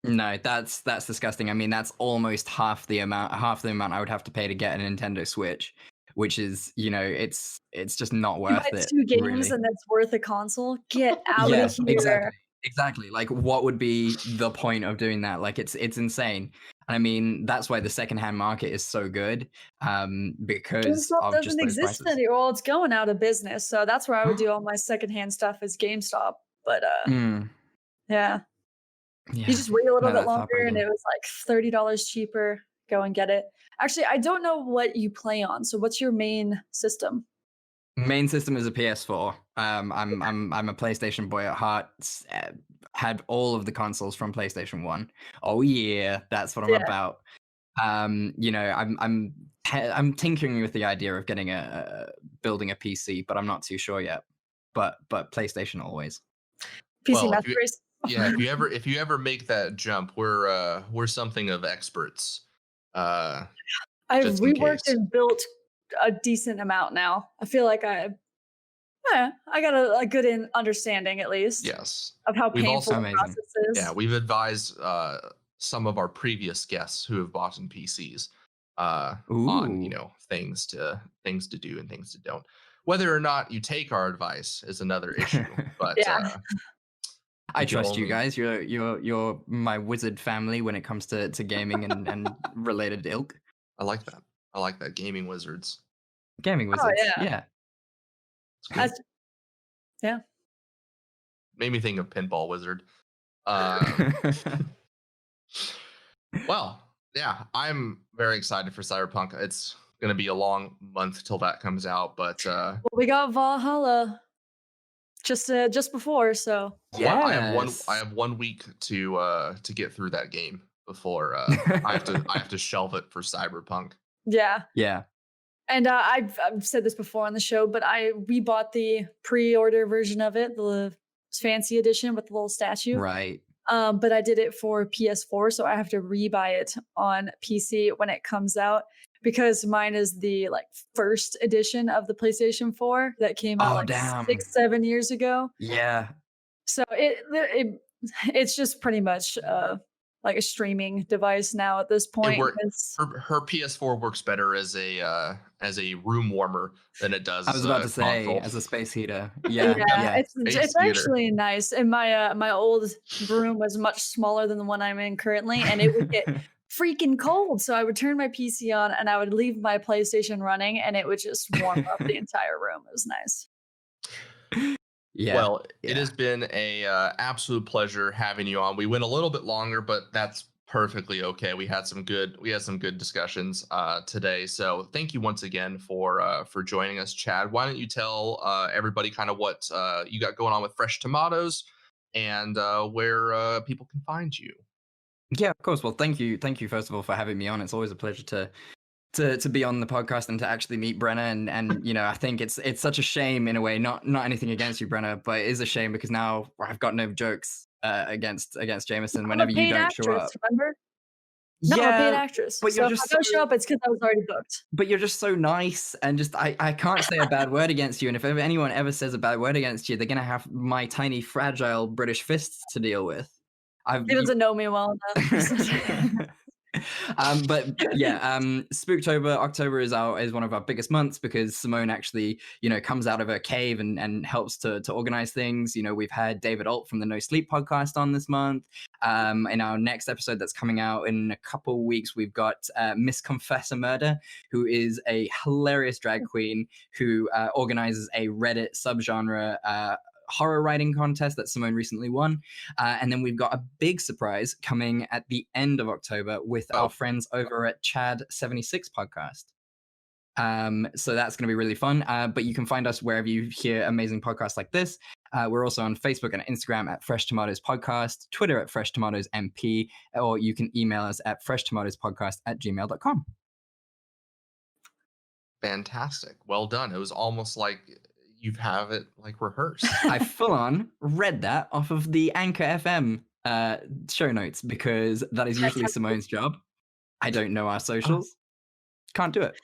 No, that's disgusting. I mean, that's almost half the amount I would have to pay to get a Nintendo Switch, which is, it's just not worth it. 2 games really. And that's worth a console. Get out of here. Exactly. Like, what would be the point of doing that? Like, it's insane. I mean, that's why the secondhand market is so good, because GameStop doesn't exist anymore. Well, it's going out of business, so that's where I would do all my secondhand stuff is GameStop. But yeah, you just wait a little bit longer, and it was like $30 cheaper. Go and get it. Actually, I don't know what you play on. So, what's your main system? Main system is a PS4. I'm a PlayStation boy at heart. Had all of the consoles from PlayStation 1. Oh yeah, that's what I'm about. I'm tinkering with the idea of getting building a PC, but I'm not too sure yet. But PlayStation always. PC math race. Yeah, if you ever make that jump, we're something of experts. I've reworked and built a decent amount now. I feel like I got a good understanding, at least. Yes. Of how painful the process is. Yeah, we've advised some of our previous guests who have bought in PCs on things to do and things to don't. Whether or not you take our advice is another issue. But I trust you guys. You're my wizard family when it comes to gaming and related ilk. I like that. Gaming wizards. Gaming wizards. Oh, yeah. Yeah. Made me think of Pinball Wizard. Well, yeah, I'm very excited for Cyberpunk. It's going to be a long month till that comes out, but we got Valhalla just before, so yeah, I have 1 week to get through that game before I have to shelve it for Cyberpunk. Yeah. And I've said this before on the show, but we bought the pre-order version of it, the fancy edition with the little statue. Right. But I did it for PS4, so I have to rebuy it on PC when it comes out, because mine is the first edition of the PlayStation 4 that came out 6-7 years ago. Yeah. So it's just pretty much a streaming device now at this point. Her PS4 works better as a room warmer than it does. I was about to say console. As a space heater. Yeah. It's actually nice. And my old room was much smaller than the one I'm in currently, and it would get freaking cold. So I would turn my PC on and I would leave my PlayStation running, and it would just warm up the entire room. It was nice. Yeah. Well, it has been a absolute pleasure having you on. We went a little bit longer, but that's perfectly okay. We had some good discussions today. So thank you once again for joining us, Chad. Why don't you tell everybody kind of what you got going on with Fresh Tomatoes and where people can find you? Yeah, of course. Well, thank you first of all for having me on. It's always a pleasure to be on the podcast and to actually meet Brenna, and I think it's such a shame in a way, not anything against you, Brenna, but it is a shame because now I've got no jokes against Jameson whenever you don't show up. Remember? No, I'm a paid Yeah, actress. but So you're if I just don't so show up, it's because I was already booked. but you're just so nice, and just I can't say a bad word against you. And if anyone ever says a bad word against you, they're gonna have my tiny fragile British fists to deal with. He doesn't know me well enough. But yeah, Spooktober, October is one of our biggest months because Simone actually, comes out of her cave and helps to organize things. We've had David Alt from the No Sleep podcast on this month. In our next episode that's coming out in a couple weeks, we've got Miss Confessor Murder, who is a hilarious drag queen who organizes a Reddit subgenre horror writing contest that Simone recently won. And then we've got a big surprise coming at the end of October with our friends over at Chad76 podcast. So that's going to be really fun. But you can find us wherever you hear amazing podcasts like this. We're also on Facebook and Instagram at Fresh Tomatoes Podcast, Twitter at Fresh Tomatoes MP, or you can email us at freshtomatoespodcast@gmail.com. Fantastic. Well done. It was almost like you have it like rehearsed. I full on read that off of the Anchor FM show notes because that is usually Simone's job. I don't know our socials. Can't do it.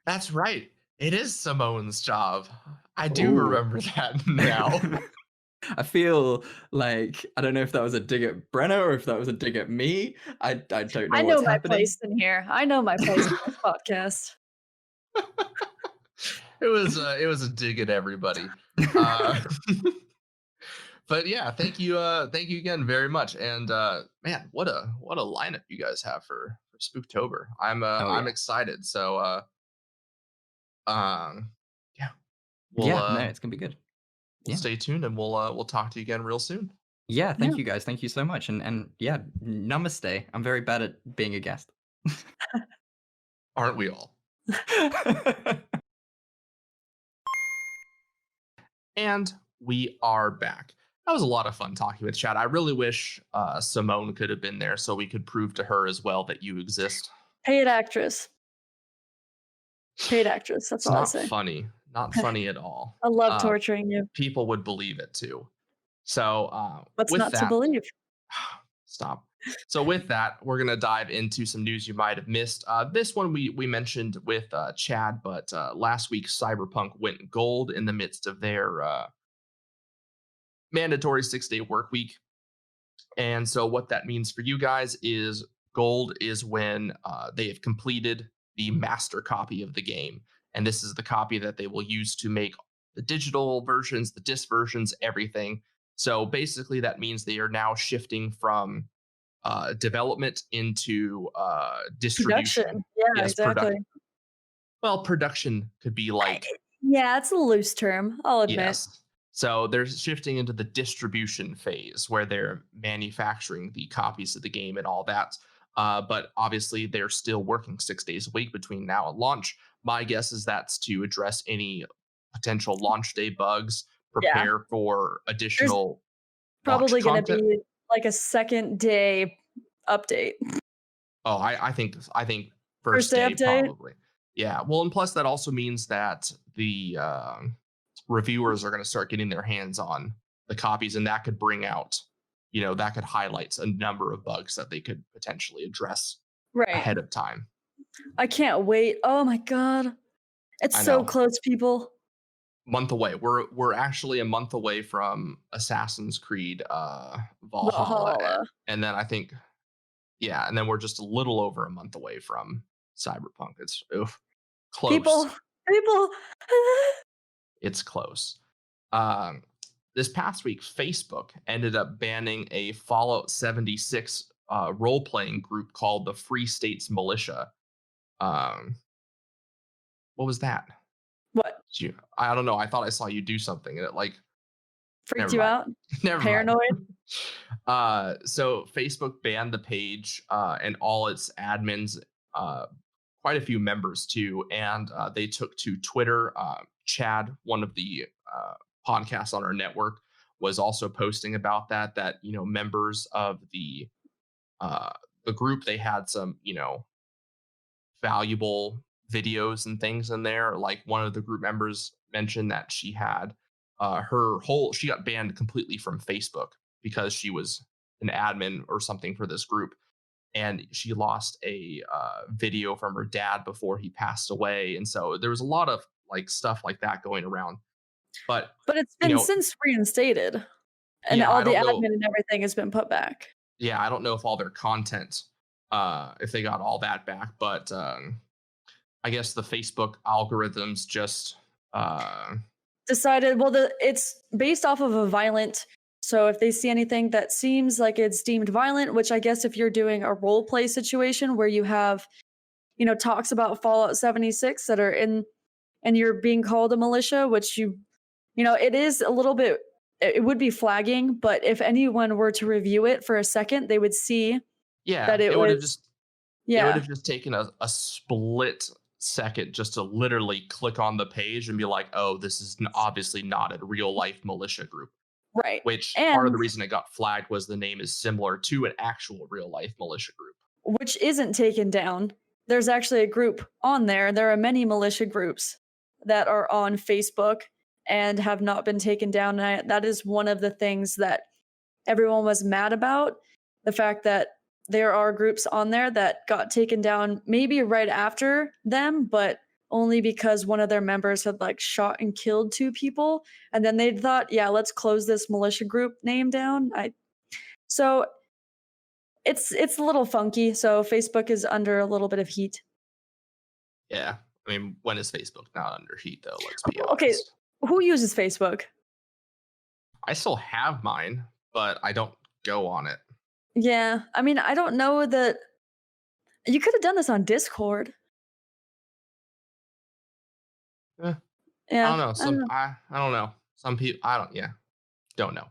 That's right. It is Simone's job. I do remember that now. I feel like I don't know if that was a dig at Brenna or if that was a dig at me. I don't know. I know what's my happening. place in here. I know my place in this podcast. It was a dig at everybody. But yeah, thank you again very much. And man, what a lineup you guys have for Spooktober. I'm excited. So yeah, no, it's gonna be good. We'll stay tuned, and we'll talk to you again real soon. Yeah, thank you guys. Thank you so much. And yeah, namaste. I'm very bad at being a guest. Aren't we all? And we are back. That was a lot of fun talking with Chad. I really wish Simone could have been there so we could prove to her as well that you exist. Paid actress. Paid actress. That's It's all I not say. funny. Not funny at all. I love torturing you. People would believe it too. So What's with not that, to believe? Stop. So with that, we're going to dive into some news you might have missed. This one we mentioned with Chad, but last week Cyberpunk went gold in the midst of their mandatory 6-day work week. And so what that means for you guys is gold is when they have completed the master copy of the game. And this is the copy that they will use to make the digital versions, the disc versions, everything. So basically that means they are now shifting from development into distribution. Production. Yeah, exactly. Well, production could be like... Yeah, it's a loose term, I'll admit. Yes. So they're shifting into the distribution phase where they're manufacturing the copies of the game and all that. But obviously, they're still working 6 days a week between now and launch. My guess is that's to address any potential launch day bugs, prepare for additional. There's probably going to be like a second day update. Oh, I think first day update? Probably. Yeah. Well, and plus that also means that the reviewers are going to start getting their hands on the copies, and that could bring out, that could highlight a number of bugs that they could potentially address ahead of time. I can't wait. Oh my God. It's so close, people. Month away. We're actually a month away from Assassin's Creed Valhalla. And then I think, and then we're just a little over a month away from Cyberpunk. It's close. People. It's close. This past week, Facebook ended up banning a Fallout 76 role-playing group called the Free States Militia. What was that? What? I don't know. I thought I saw you do something and it freaked you out? Never Paranoid? So Facebook banned the page and all its admins, quite a few members too, and they took to Twitter. Chad, one of the podcasts on our network, was also posting about that members of the group, they had some valuable videos and things in there. Like one of the group members mentioned that she had she got banned completely from Facebook because she was an admin or something for this group. and she lost a video from her dad before he passed away, and so there was a lot of like stuff like that going around. But it's you been know, since reinstated, and yeah, all I the don't know. admin and everything has been put back. Yeah, I don't know if all their content, if they got all that back, but I guess the Facebook algorithms just Decided, well, it's based off of a violent. So if they see anything that seems like it's deemed violent, which I guess if you're doing a role play situation where you have, talks about Fallout 76 that are in, and you're being called a militia, which it is a little bit, it would be flagging, but if anyone were to review it for a second, they would see yeah, that it it was, would yeah, have just taken a split second just to literally click on the page and be like, oh, this is obviously not a real life militia group. right. Which part of And the reason it got flagged was the name is similar to an actual real life militia group. which isn't taken down. There's actually a group on there. There are many militia groups that are on Facebook and have not been taken down. And that is one of the things that everyone was mad about. The fact that there are groups on there that got taken down maybe right after them, but only because one of their members had like shot and killed 2 people. And then they thought, yeah, let's close this militia group name down. So it's a little funky. So Facebook is under a little bit of heat. Yeah. I mean, when is Facebook not under heat though? Let's be Okay, honest. who uses Facebook? I still have mine, but I don't go on it. Yeah, I mean, I don't know that you could have done this on Discord. Eh, Yeah, I don't know. I don't know. I don't know. Some people don't know.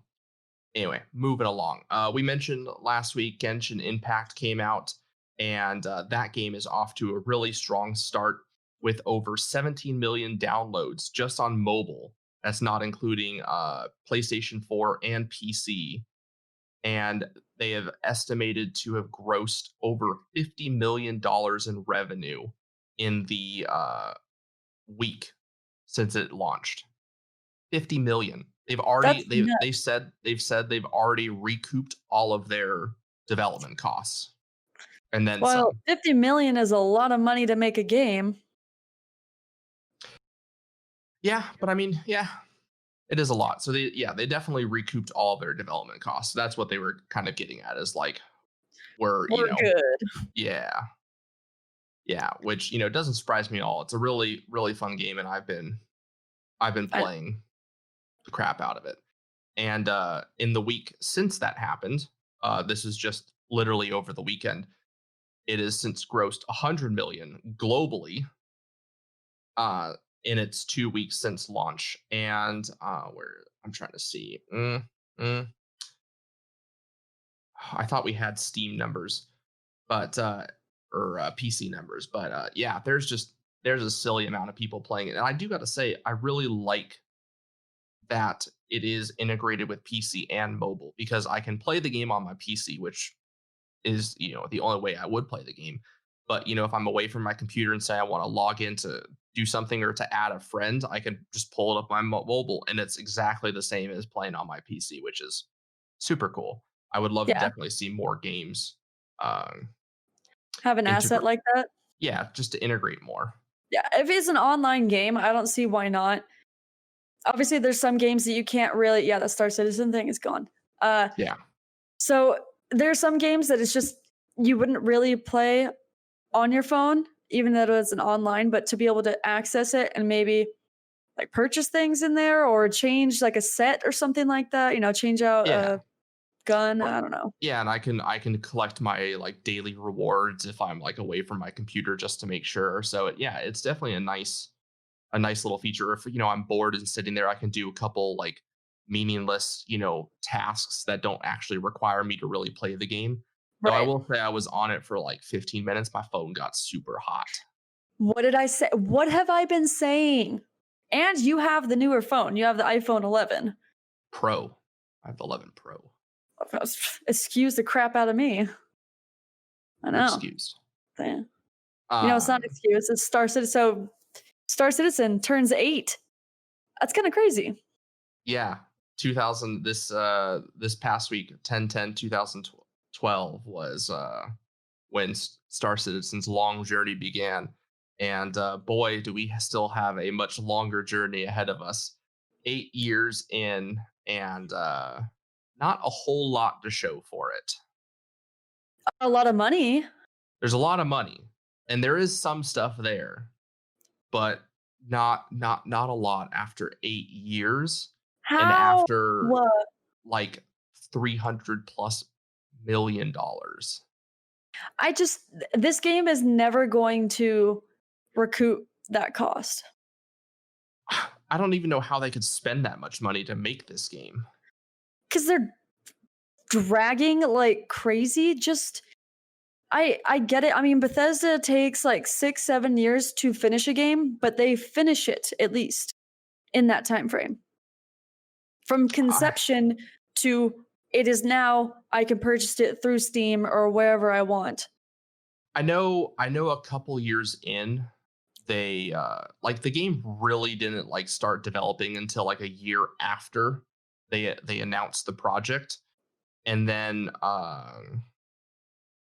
Anyway, moving along. We mentioned last week Genshin Impact came out, and that game is off to a really strong start with over 17 million downloads just on mobile. That's not including PlayStation 4 and PC. And they have estimated to have grossed over $50 million in revenue in the week since it launched. 50 million. They've already That's nuts. they've said they've already recouped all of their development costs. And then Well, some. 50 million is a lot of money to make a game. Yeah, but I mean, yeah, it is a lot. So they definitely recouped all of their development costs. That's what they were kind of getting at, is like we're good. yeah. Yeah, which doesn't surprise me at all. It's a really, really fun game, and I've been playing the crap out of it. And in the week since that happened, this is just literally over the weekend, it has since grossed 100 million globally in its 2 weeks since launch. And where I'm trying to see, I thought we had Steam numbers, but or PC numbers, but yeah, there's a silly amount of people playing it. And I do got to say, I really like that it is integrated with PC and mobile, because I can play the game on my PC, which is the only way I would play the game. But if I'm away from my computer and say I want to log in to do something or to add a friend, I can just pull it up my mobile, and it's exactly the same as playing on my PC, which is super cool. I would love to definitely see more games have an asset like that. Yeah, just to integrate more. Yeah, if it's an online game, I don't see why not. Obviously, there's some games that you can't really. Yeah, the Star Citizen thing is gone. Yeah. So there's some games that it's just you wouldn't really play on your phone, even though it's an online. But to be able to access it and maybe like purchase things in there or change like a set or something like that, change out a gun. I don't know. Yeah, and I can collect my like daily rewards if I'm like away from my computer, just to make sure. So it's definitely a nice little feature. If I'm bored and sitting there, I can do a couple like meaningless tasks that don't actually require me to really play the game. Right. Though I will say I was on it for like 15 minutes. My phone got super hot. What did I say? What have I been saying? And you have the newer phone. You have the iPhone 11 Pro. I have the 11 Pro. Excuse the crap out of me. I know. Excuse. Yeah. It's not an excuse. It's Star Citizen. So Star Citizen turns 8. That's kind of crazy. Yeah. 2000. This past week, 10/10/2012 was when Star Citizen's long journey began. And boy, do we still have a much longer journey ahead of us. 8 years in, and not a whole lot to show for it. A lot of money. There's a lot of money, and there is some stuff there, but not a lot after 8 years. And How? after What? like $300+ million. This game is never going to recoup that cost. I don't even know how they could spend that much money to make this game. Because they're dragging like crazy. I get it. I mean, Bethesda takes like 6-7 years to finish a game, but they finish it at least in that time frame. From conception to it is now, I can purchase it through Steam or wherever I want. I know a couple years in, they like the game really didn't like start developing until like a year after they announced the project. And then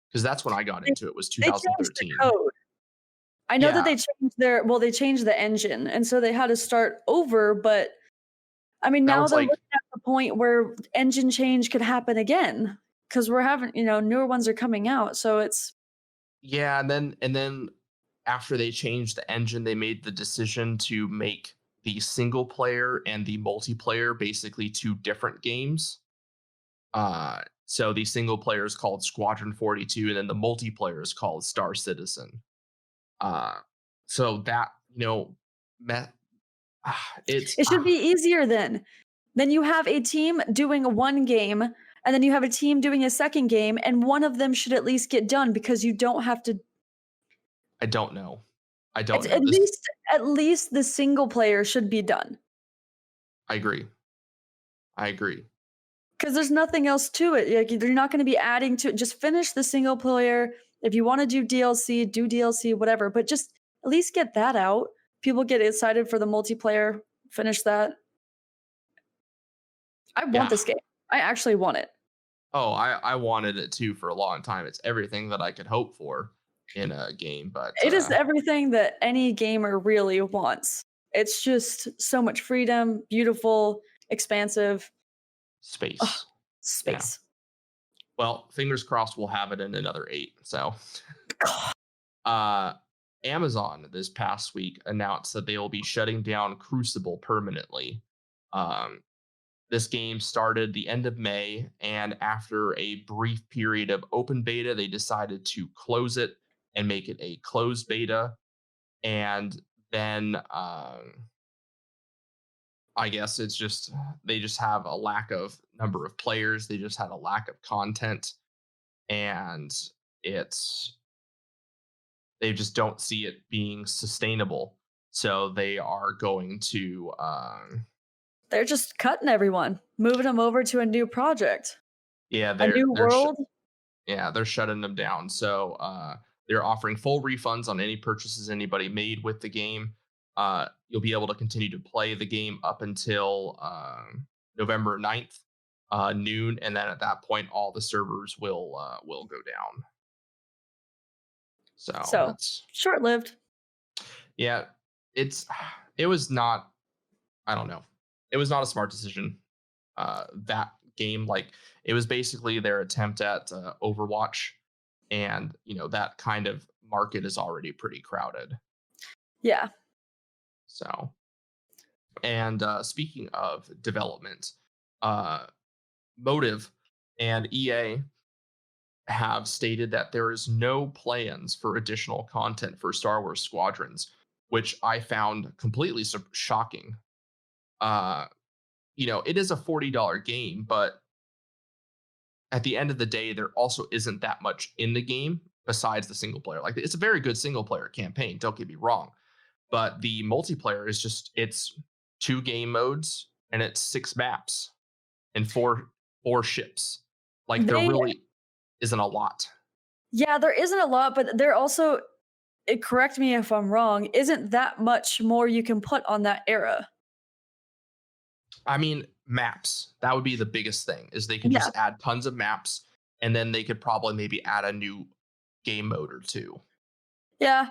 because that's when I got into it, was 2013. They changed the code. I know that they changed the engine, and so they had to start over, but I mean, now they're looking at the point where engine change could happen again, because we're having, newer ones are coming out, so it's and then after they changed the engine, they made the decision to make the single player and the multiplayer basically 2 different games. So the single player is called Squadron 42, and then the multiplayer is called Star Citizen. So that, it should be easier then. Then you have a team doing one game, and then you have a team doing a second game, and one of them should at least get done, because you don't have to. I don't know. Know. At least the single player should be done. I agree. Because there's nothing else to it. Like, you're not going to be adding to it. Just finish the single player. If you want to do DLC, whatever. But just at least get that out. People get excited for the multiplayer. Finish that. I want this game. I actually want it. Oh, I wanted it too for a long time. It's everything that I could hope for in a game. But it is everything that any gamer really wants. It's just so much freedom, beautiful, expansive. Space. Yeah. Well, fingers crossed we'll have it in another 8. So Amazon this past week announced that they will be shutting down Crucible permanently. This game started the end of May, and after a brief period of open beta, they decided to close it and make it a closed beta. And then I guess it's just, they just have a lack of number of players. They just had a lack of content, and they just don't see it being sustainable. So they are going to, they're just cutting everyone, moving them over to a new project. Yeah. A new world. They're shutting them down. So they're offering full refunds on any purchases anybody made with the game. You'll be able to continue to play the game up until November 9th, noon, and then at that point, all the servers will go down. So that's short-lived. Yeah, it was not. I don't know. It was not a smart decision. That game, like, it was basically their attempt at Overwatch, and that kind of market is already pretty crowded. Yeah. So, and speaking of development, Motive and EA have stated that there is no plans for additional content for Star Wars Squadrons, which I found completely shocking. It is a $40 game, but at the end of the day, there also isn't that much in the game besides the single player. Like, it's a very good single player campaign, don't get me wrong. But the multiplayer is it's 2 game modes, and it's 6 maps and 4 ships. Like, there really isn't a lot. Yeah, there isn't a lot, but there also, correct me if I'm wrong, isn't that much more you can put on that era. I mean, maps. That would be the biggest thing, is they could just add tons of maps, and then they could probably maybe add a new game mode or two. Yeah,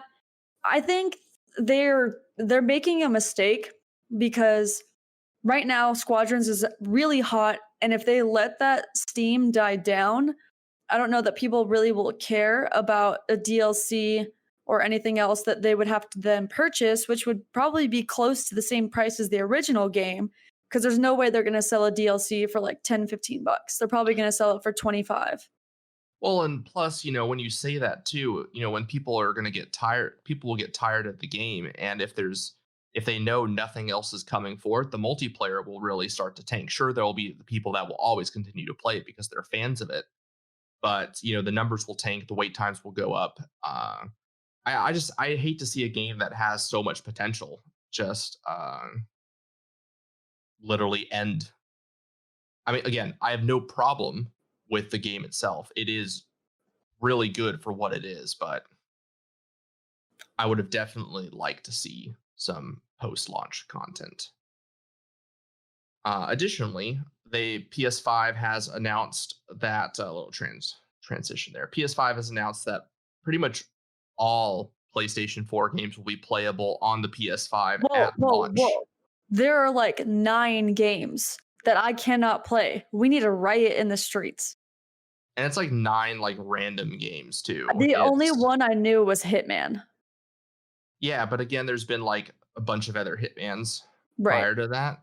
I think they're making a mistake because right now Squadrons is really hot, and if they let that steam die down, I don't know that people really will care about a DLC or anything else that they would have to then purchase, which would probably be close to the same price as the original game, because there's no way they're going to sell a DLC for like 10, 15 bucks. They're probably going to sell it for 25. Well, and plus, when you say that too, when people are going to get tired, people will get tired of the game. And if they know nothing else is coming for it, the multiplayer will really start to tank. Sure, there will be the people that will always continue to play it because they're fans of it. But, the numbers will tank, the wait times will go up. I hate to see a game that has so much potential just literally end. I mean, again, I have no problem with the game itself. It is really good for what it is, but I would have definitely liked to see some post-launch content. Additionally, the PS5 has announced that a little transition there. PS5 has announced that pretty much all PlayStation 4 games will be playable on the PS5 at launch. Whoa. There are like 9 games that I cannot play. We need a riot in the streets. And it's like 9 like random games too. The only one I knew was Hitman. Yeah, but again, there's been like a bunch of other Hitmans Right. prior to that.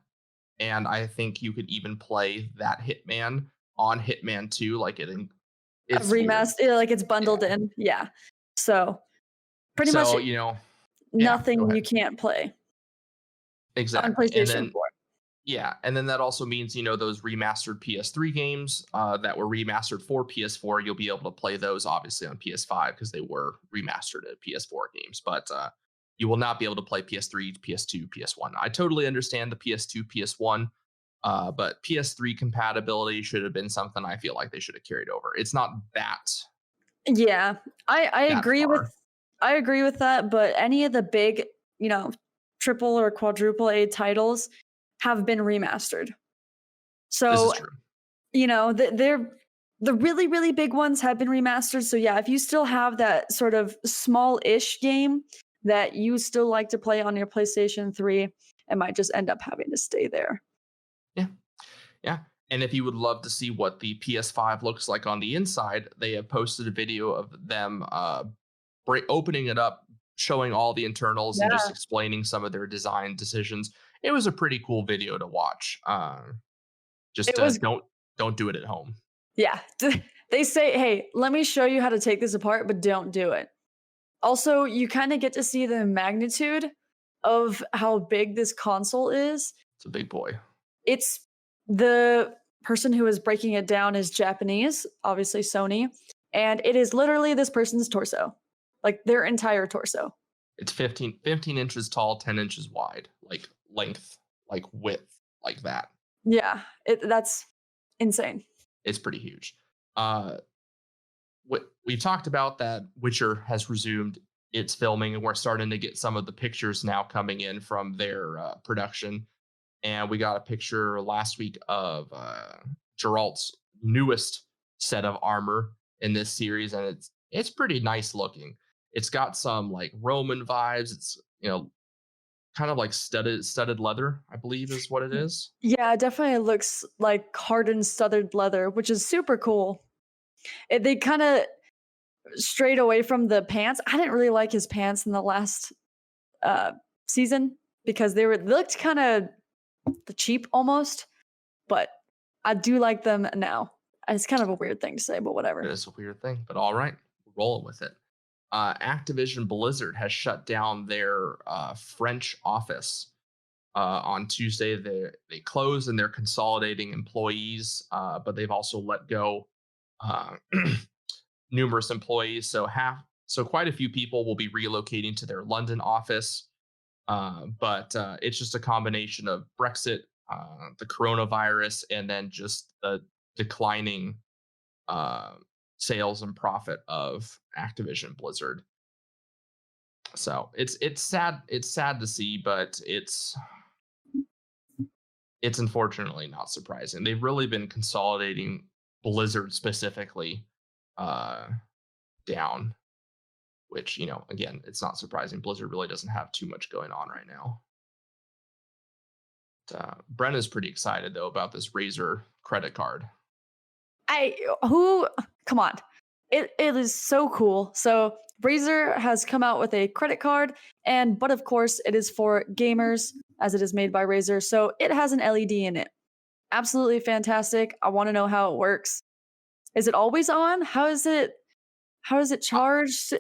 And I think you could even play that Hitman on Hitman 2, like it's remastered, like it's bundled in. Yeah. So pretty much nothing you can't play. Exactly. On PlayStation 4. Yeah, and then that also means, those remastered PS3 games that were remastered for PS4, you'll be able to play those obviously on PS5 because they were remastered at PS4 games. But you will not be able to play PS3, PS2, PS1. I totally understand the PS2, PS1, but PS3 compatibility should have been something I feel like they should have carried over. It's not that. Yeah, I agree with that, but any of the big, triple or quadruple A titles have been remastered. So, this is true. The really, really big ones have been remastered. So yeah, if you still have that sort of small-ish game that you still like to play on your PlayStation 3, it might just end up having to stay there. Yeah. And if you would love to see what the PS5 looks like on the inside, they have posted a video of them opening it up, showing all the internals and just explaining some of their design decisions. It was a pretty cool video to watch. Don't do it at home. Yeah. They say, hey, let me show you how to take this apart, but don't do it. Also, you kind of get to see the magnitude of how big this console is. It's a big boy. It's the person who is breaking it down is Japanese, obviously Sony, and it is literally this person's torso, like their entire torso. It's 15 inches tall, 10 inches wide, like length, like width, like that. Yeah, that's insane. It's pretty huge. We've talked about that Witcher has resumed its filming, and we're starting to get some of the pictures now coming in from their production. And we got a picture last week of Geralt's newest set of armor in this series, and it's pretty nice looking. It's got some like Roman vibes. It's kind of like studded leather, I believe is what it is. Yeah, it definitely looks like hardened studded leather, which is super cool. They kind of strayed away from the pants. I didn't really like his pants in the last season because they looked kind of cheap almost, but I do like them now. It's kind of a weird thing to say, but whatever. It is a weird thing, but all right, we're rolling with it. Activision Blizzard has shut down their French office on Tuesday. They closed and they're consolidating employees, but they've also let go numerous employees. So quite a few people will be relocating to their London office. But it's just a combination of Brexit, the coronavirus, and then just the declining sales and profit of Activision Blizzard. So it's sad. It's sad to see, but it's unfortunately not surprising. They've really been consolidating Blizzard specifically down. which, again, it's not surprising. Blizzard really doesn't have too much going on right now. Brenna's pretty excited though about this Razer credit card. Come on. It is so cool. So Razer has come out with a credit card, but of course it is for gamers as it is made by Razer. So it has an LED in it. Absolutely fantastic. I want to know how it works. Is it always on? How is it charged?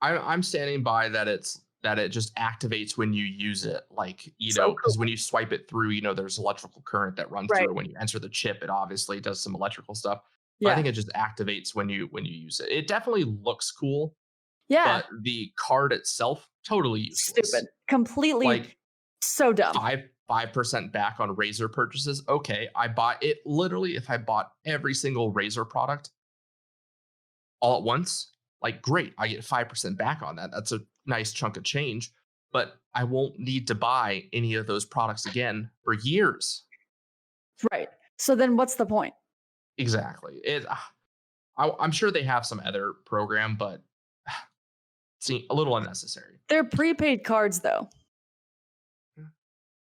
I'm standing by that it just activates when you use it, like, So because cool. when you swipe it through, there's electrical current that runs Right. through. When you enter the chip, it obviously does some electrical stuff. But I Yeah. think it just activates when you use it. It definitely looks cool, Yeah. but the card itself, totally useless. Stupid. Completely Like so dumb. 5% back on Razer purchases. Okay, I bought it literally. If I bought every single Razer product all at once, like, great, I get 5% back on that. That's a nice chunk of change, but I won't need to buy any of those products again for years. Right. So then what's the point? Exactly. I'm sure they have some other program, but see, a little unnecessary. They're prepaid cards though.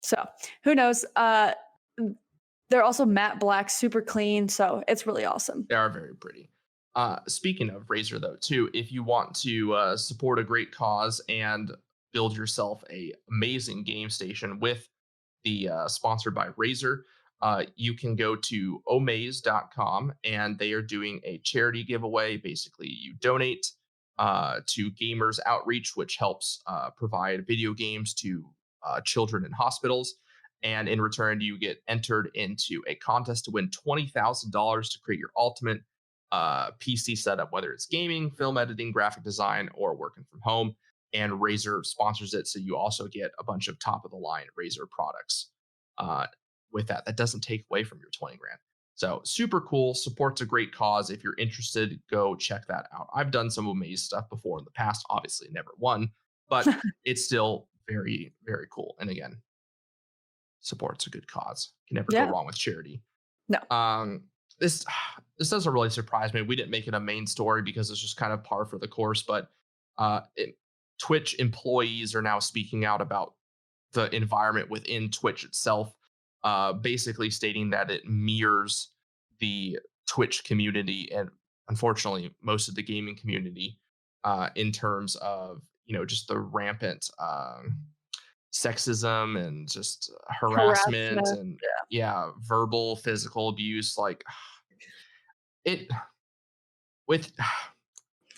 So who knows? They're also matte black, super clean. So it's really awesome. They are very pretty. Speaking of Razer, though, too, if you want to support a great cause and build yourself a amazing game station with the sponsored by Razer, you can go to omaze.com, and they are doing a charity giveaway. Basically, you donate to Gamers Outreach, which helps provide video games to children in hospitals. And in return, you get entered into a contest to win $20,000 to create your ultimate PC setup, whether it's gaming, film editing, graphic design, or working from home. And Razer sponsors it, so you also get a bunch of top of the line Razer products with that. That doesn't take away from your 20 grand. So super cool, supports a great cause. If you're interested, go check that out. I've done some Amaze stuff before in the past, obviously never won, but it's still very, very cool. And again, supports a good cause. Can never go wrong with charity. No. This doesn't really surprise me. We didn't make it a main story because it's just kind of par for the course, but Twitch employees are now speaking out about the environment within Twitch itself, basically stating that it mirrors the Twitch community and, unfortunately, most of the gaming community in terms of, just the rampant sexism and just harassment and verbal, physical abuse. Like it with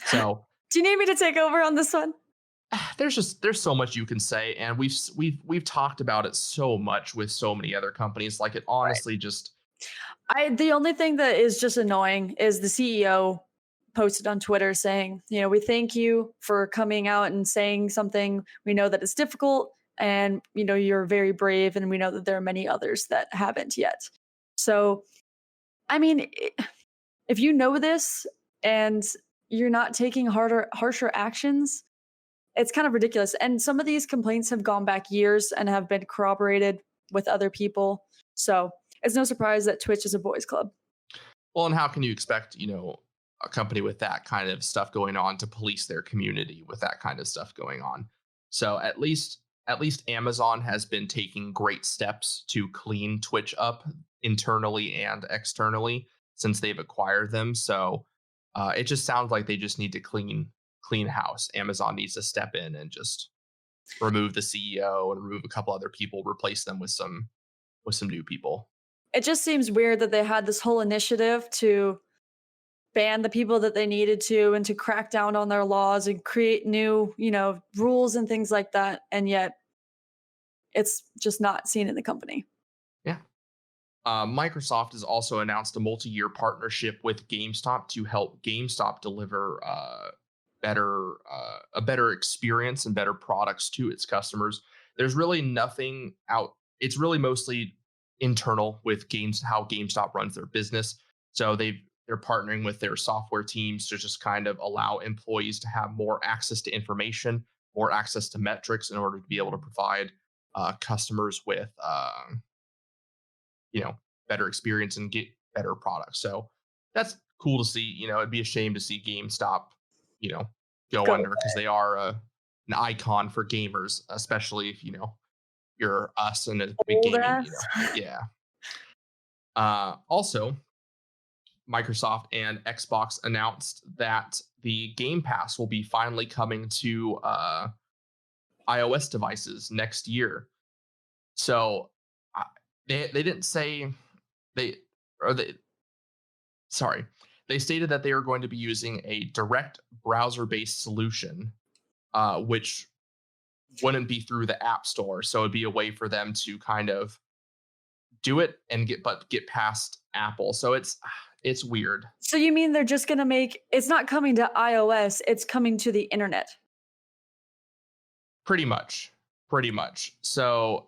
so. Do you need me to take over on this one? There's so much you can say, and we've talked about it so much with so many other companies. Like, it honestly just. The only thing that is just annoying is the CEO posted on Twitter saying, we thank you for coming out and saying something. We know that it's difficult, and you're very brave, and we know that there are many others that haven't yet. So, I mean, if you know this and you're not taking harsher actions, it's kind of ridiculous. And some of these complaints have gone back years and have been corroborated with other people. So it's no surprise that Twitch is a boys' club. Well, and how can you expect, a company with that kind of stuff going on to police their community with that kind of stuff going on? So at least Amazon has been taking great steps to clean Twitch up internally and externally since they've acquired them. So it just sounds like they just need to clean house. Amazon needs to step in and just remove the CEO and remove a couple other people, replace them with some new people. It just seems weird that they had this whole initiative to ban the people that they needed to and to crack down on their laws and create new, rules and things like that. And yet it's just not seen in the company. Yeah. Microsoft has also announced a multi-year partnership with GameStop to help GameStop deliver a better experience and better products to its customers. There's really nothing out. It's really mostly internal with how GameStop runs their business. So they're partnering with their software teams to just kind of allow employees to have more access to information, more access to metrics in order to be able to provide customers with better experience and get better products. So that's cool to see. It'd be a shame to see GameStop go Go under because they are an icon for gamers, especially if you're us and a big Old gaming. ass. Yeah. Also, Microsoft and Xbox announced that the Game Pass will be finally coming to iOS devices next year. So they didn't say they they stated that they are going to be using a direct browser-based solution, which wouldn't be through the App Store. So it'd be a way for them to kind of do it and get past Apple. So it's weird. So you mean they're just going to make it's not coming to iOS, it's coming to the internet. Pretty much. So,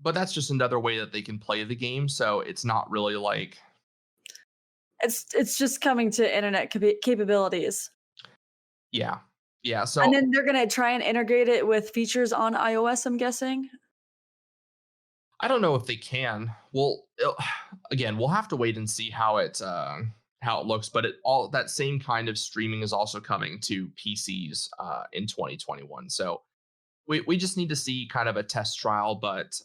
but that's just another way that they can play the game. So it's not really like It's just coming to internet capabilities. yeah. So And then they're going to try and integrate it with features on iOS, I'm guessing. I don't know if they can. Well, again, we'll have to wait and see how it looks. But all that same kind of streaming is also coming to PCs in 2021. So we just need to see kind of a test trial. But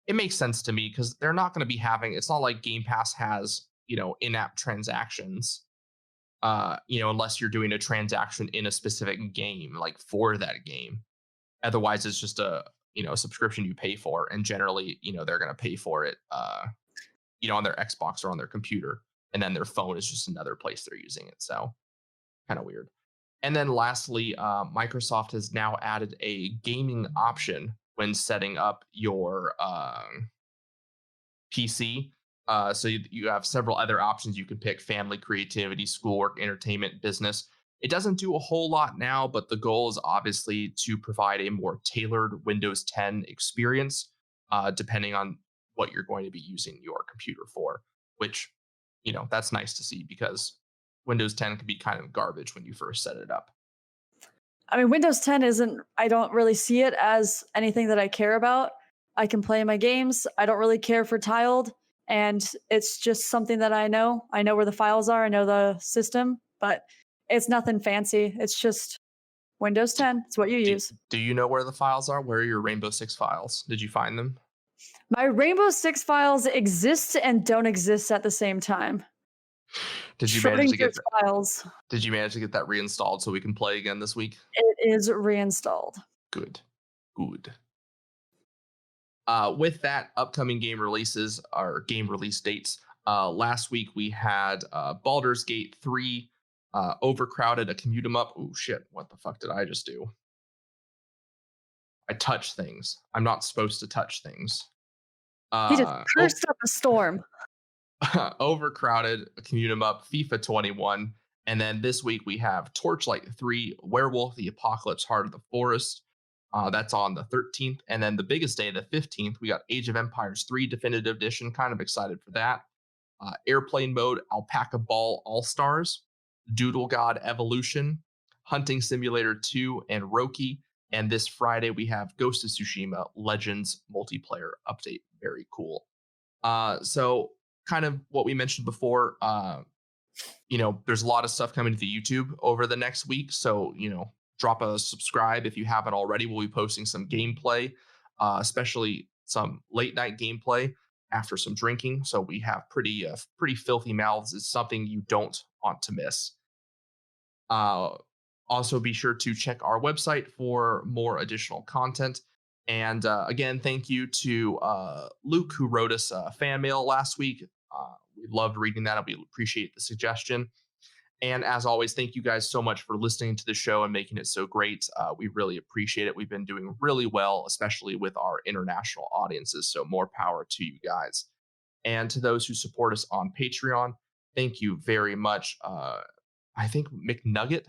it makes sense to me because they're not going to be having. It's not like Game Pass has in-app transactions. Unless you're doing a transaction in a specific game, like for that game. Otherwise, it's just a subscription you pay for, and generally they're going to pay for it on their Xbox or on their computer, and then their phone is just another place they're using it. So kind of weird. And then lastly, Microsoft has now added a gaming option when setting up your PC. So you have several other options you can pick: family, creativity, schoolwork, entertainment, business. It doesn't do a whole lot now, but the goal is obviously to provide a more tailored Windows 10 experience, depending on what you're going to be using your computer for, which, that's nice to see because Windows 10 can be kind of garbage when you first set it up. I mean, Windows 10 I don't really see it as anything that I care about. I can play my games. I don't really care for tiled, and it's just something that I know. I know where the files are. I know the system, but it's nothing fancy. It's just Windows 10. It's what you use. Do you know where the files are? Where are your Rainbow Six files? Did you find them? My Rainbow Six files exist and don't exist at the same time. Did you manage to get files? Did you manage to get that reinstalled so we can play again this week? It is reinstalled. Good. With that, upcoming game releases or game release dates. Last week we had Baldur's Gate 3, Overcrowded, a commute 'em up. Oh shit! What the fuck did I just do? I touched things. I'm not supposed to touch things. He just cursed up a storm. Overcrowded, a commute 'em up, FIFA 21, and then this week we have Torchlight 3, Werewolf: The Apocalypse, Heart of the Forest. That's on the 13th, and then the biggest day, the 15th, we got Age of Empires 3 Definitive Edition. Kind of excited for that. Airplane Mode, Alpaca Ball All Stars, Doodle God Evolution, Hunting Simulator 2, and Roki. And this Friday we have Ghost of Tsushima Legends multiplayer update. Very cool. So kind of what we mentioned before, there's a lot of stuff coming to the YouTube over the next week. So, drop a subscribe if you haven't already. We'll be posting some gameplay, especially some late night gameplay after some drinking. So we have pretty filthy mouths. It's something you don't want to miss. Also, be sure to check our website for more additional content. And again, thank you to Luke, who wrote us a fan mail last week. We loved reading that, and we appreciate the suggestion. And as always, thank you guys so much for listening to the show and making it so great. We really appreciate it. We've been doing really well, especially with our international audiences. So more power to you guys. And to those who support us on Patreon, thank you very much. I think McNugget,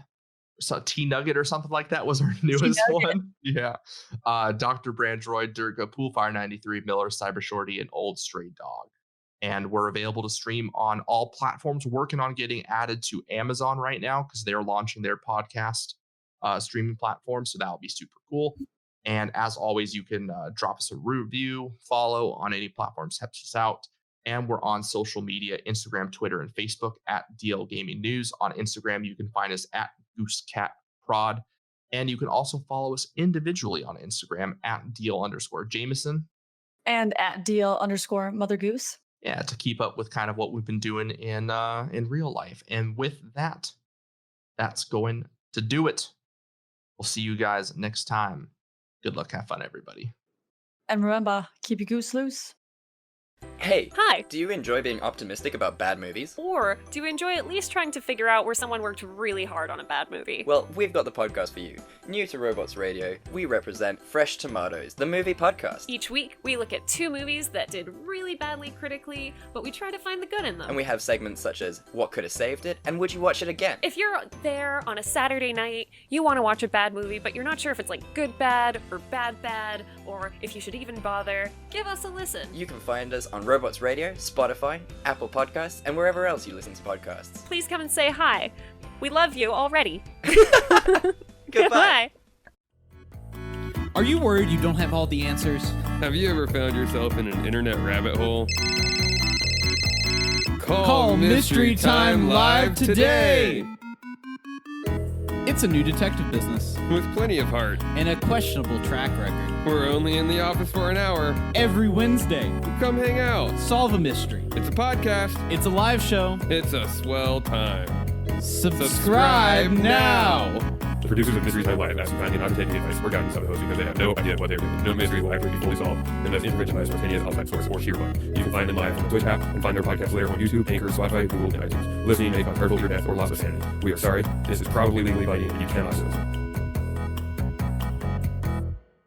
T-Nugget or something like that was our newest one. Yeah. Dr. Brandroid, Durga, Poolfire93, Miller, Cyber Shorty, and Old Stray Dog. And we're available to stream on all platforms. We're working on getting added to Amazon right now because they're launching their podcast streaming platform. So that'll be super cool. And as always, you can drop us a review, follow on any platforms, helps us out. And we're on social media, Instagram, Twitter, and Facebook at DL Gaming News. On Instagram, you can find us at GooseCatProd. And you can also follow us individually on Instagram at DL_Jameson. And at DL_Mother Goose. Yeah, to keep up with kind of what we've been doing in real life. And with that, that's going to do it. We'll see you guys next time. Good luck, have fun, everybody. And remember, keep your goose loose. Hey, Hi. do you enjoy being optimistic about bad movies? Or do you enjoy at least trying to figure out where someone worked really hard on a bad movie? Well, we've got the podcast for you. New to Robots Radio, we represent Fresh Tomatoes, the movie podcast. Each week, we look at 2 movies that did really badly critically, but we try to find the good in them. And we have segments such as What Could Have Saved It and Would You Watch It Again? If you're there on a Saturday night, you want to watch a bad movie, but you're not sure if it's like good bad, or if you should even bother, give us a listen. You can find us on Robots Radio, Spotify, Apple Podcasts, and wherever else you listen to podcasts. Please come and say hi. We love you already. Goodbye. Are you worried you don't have all the answers? Have you ever found yourself in an internet rabbit hole? Call Mystery Time live today! It's a new detective business With plenty of heart. and a questionable track record. We're only in the office for an hour. Every Wednesday, Come hang out. solve a mystery. It's a podcast. It's a live show. It's a swell time. Subscribe now! The producers of Mystery Time Live ask you kindly not to take the advice or guidance of the host because they have no idea what they're doing. No mystery will ever be fully solved unless individualized from any outside source or sheer luck. You can find them live on the Twitch app and find their podcast later on YouTube, Anchor, Spotify, Google, and iTunes. Listening may cause hurtful your death or loss of sanity. We are sorry. This is probably legally binding and you cannot sue us.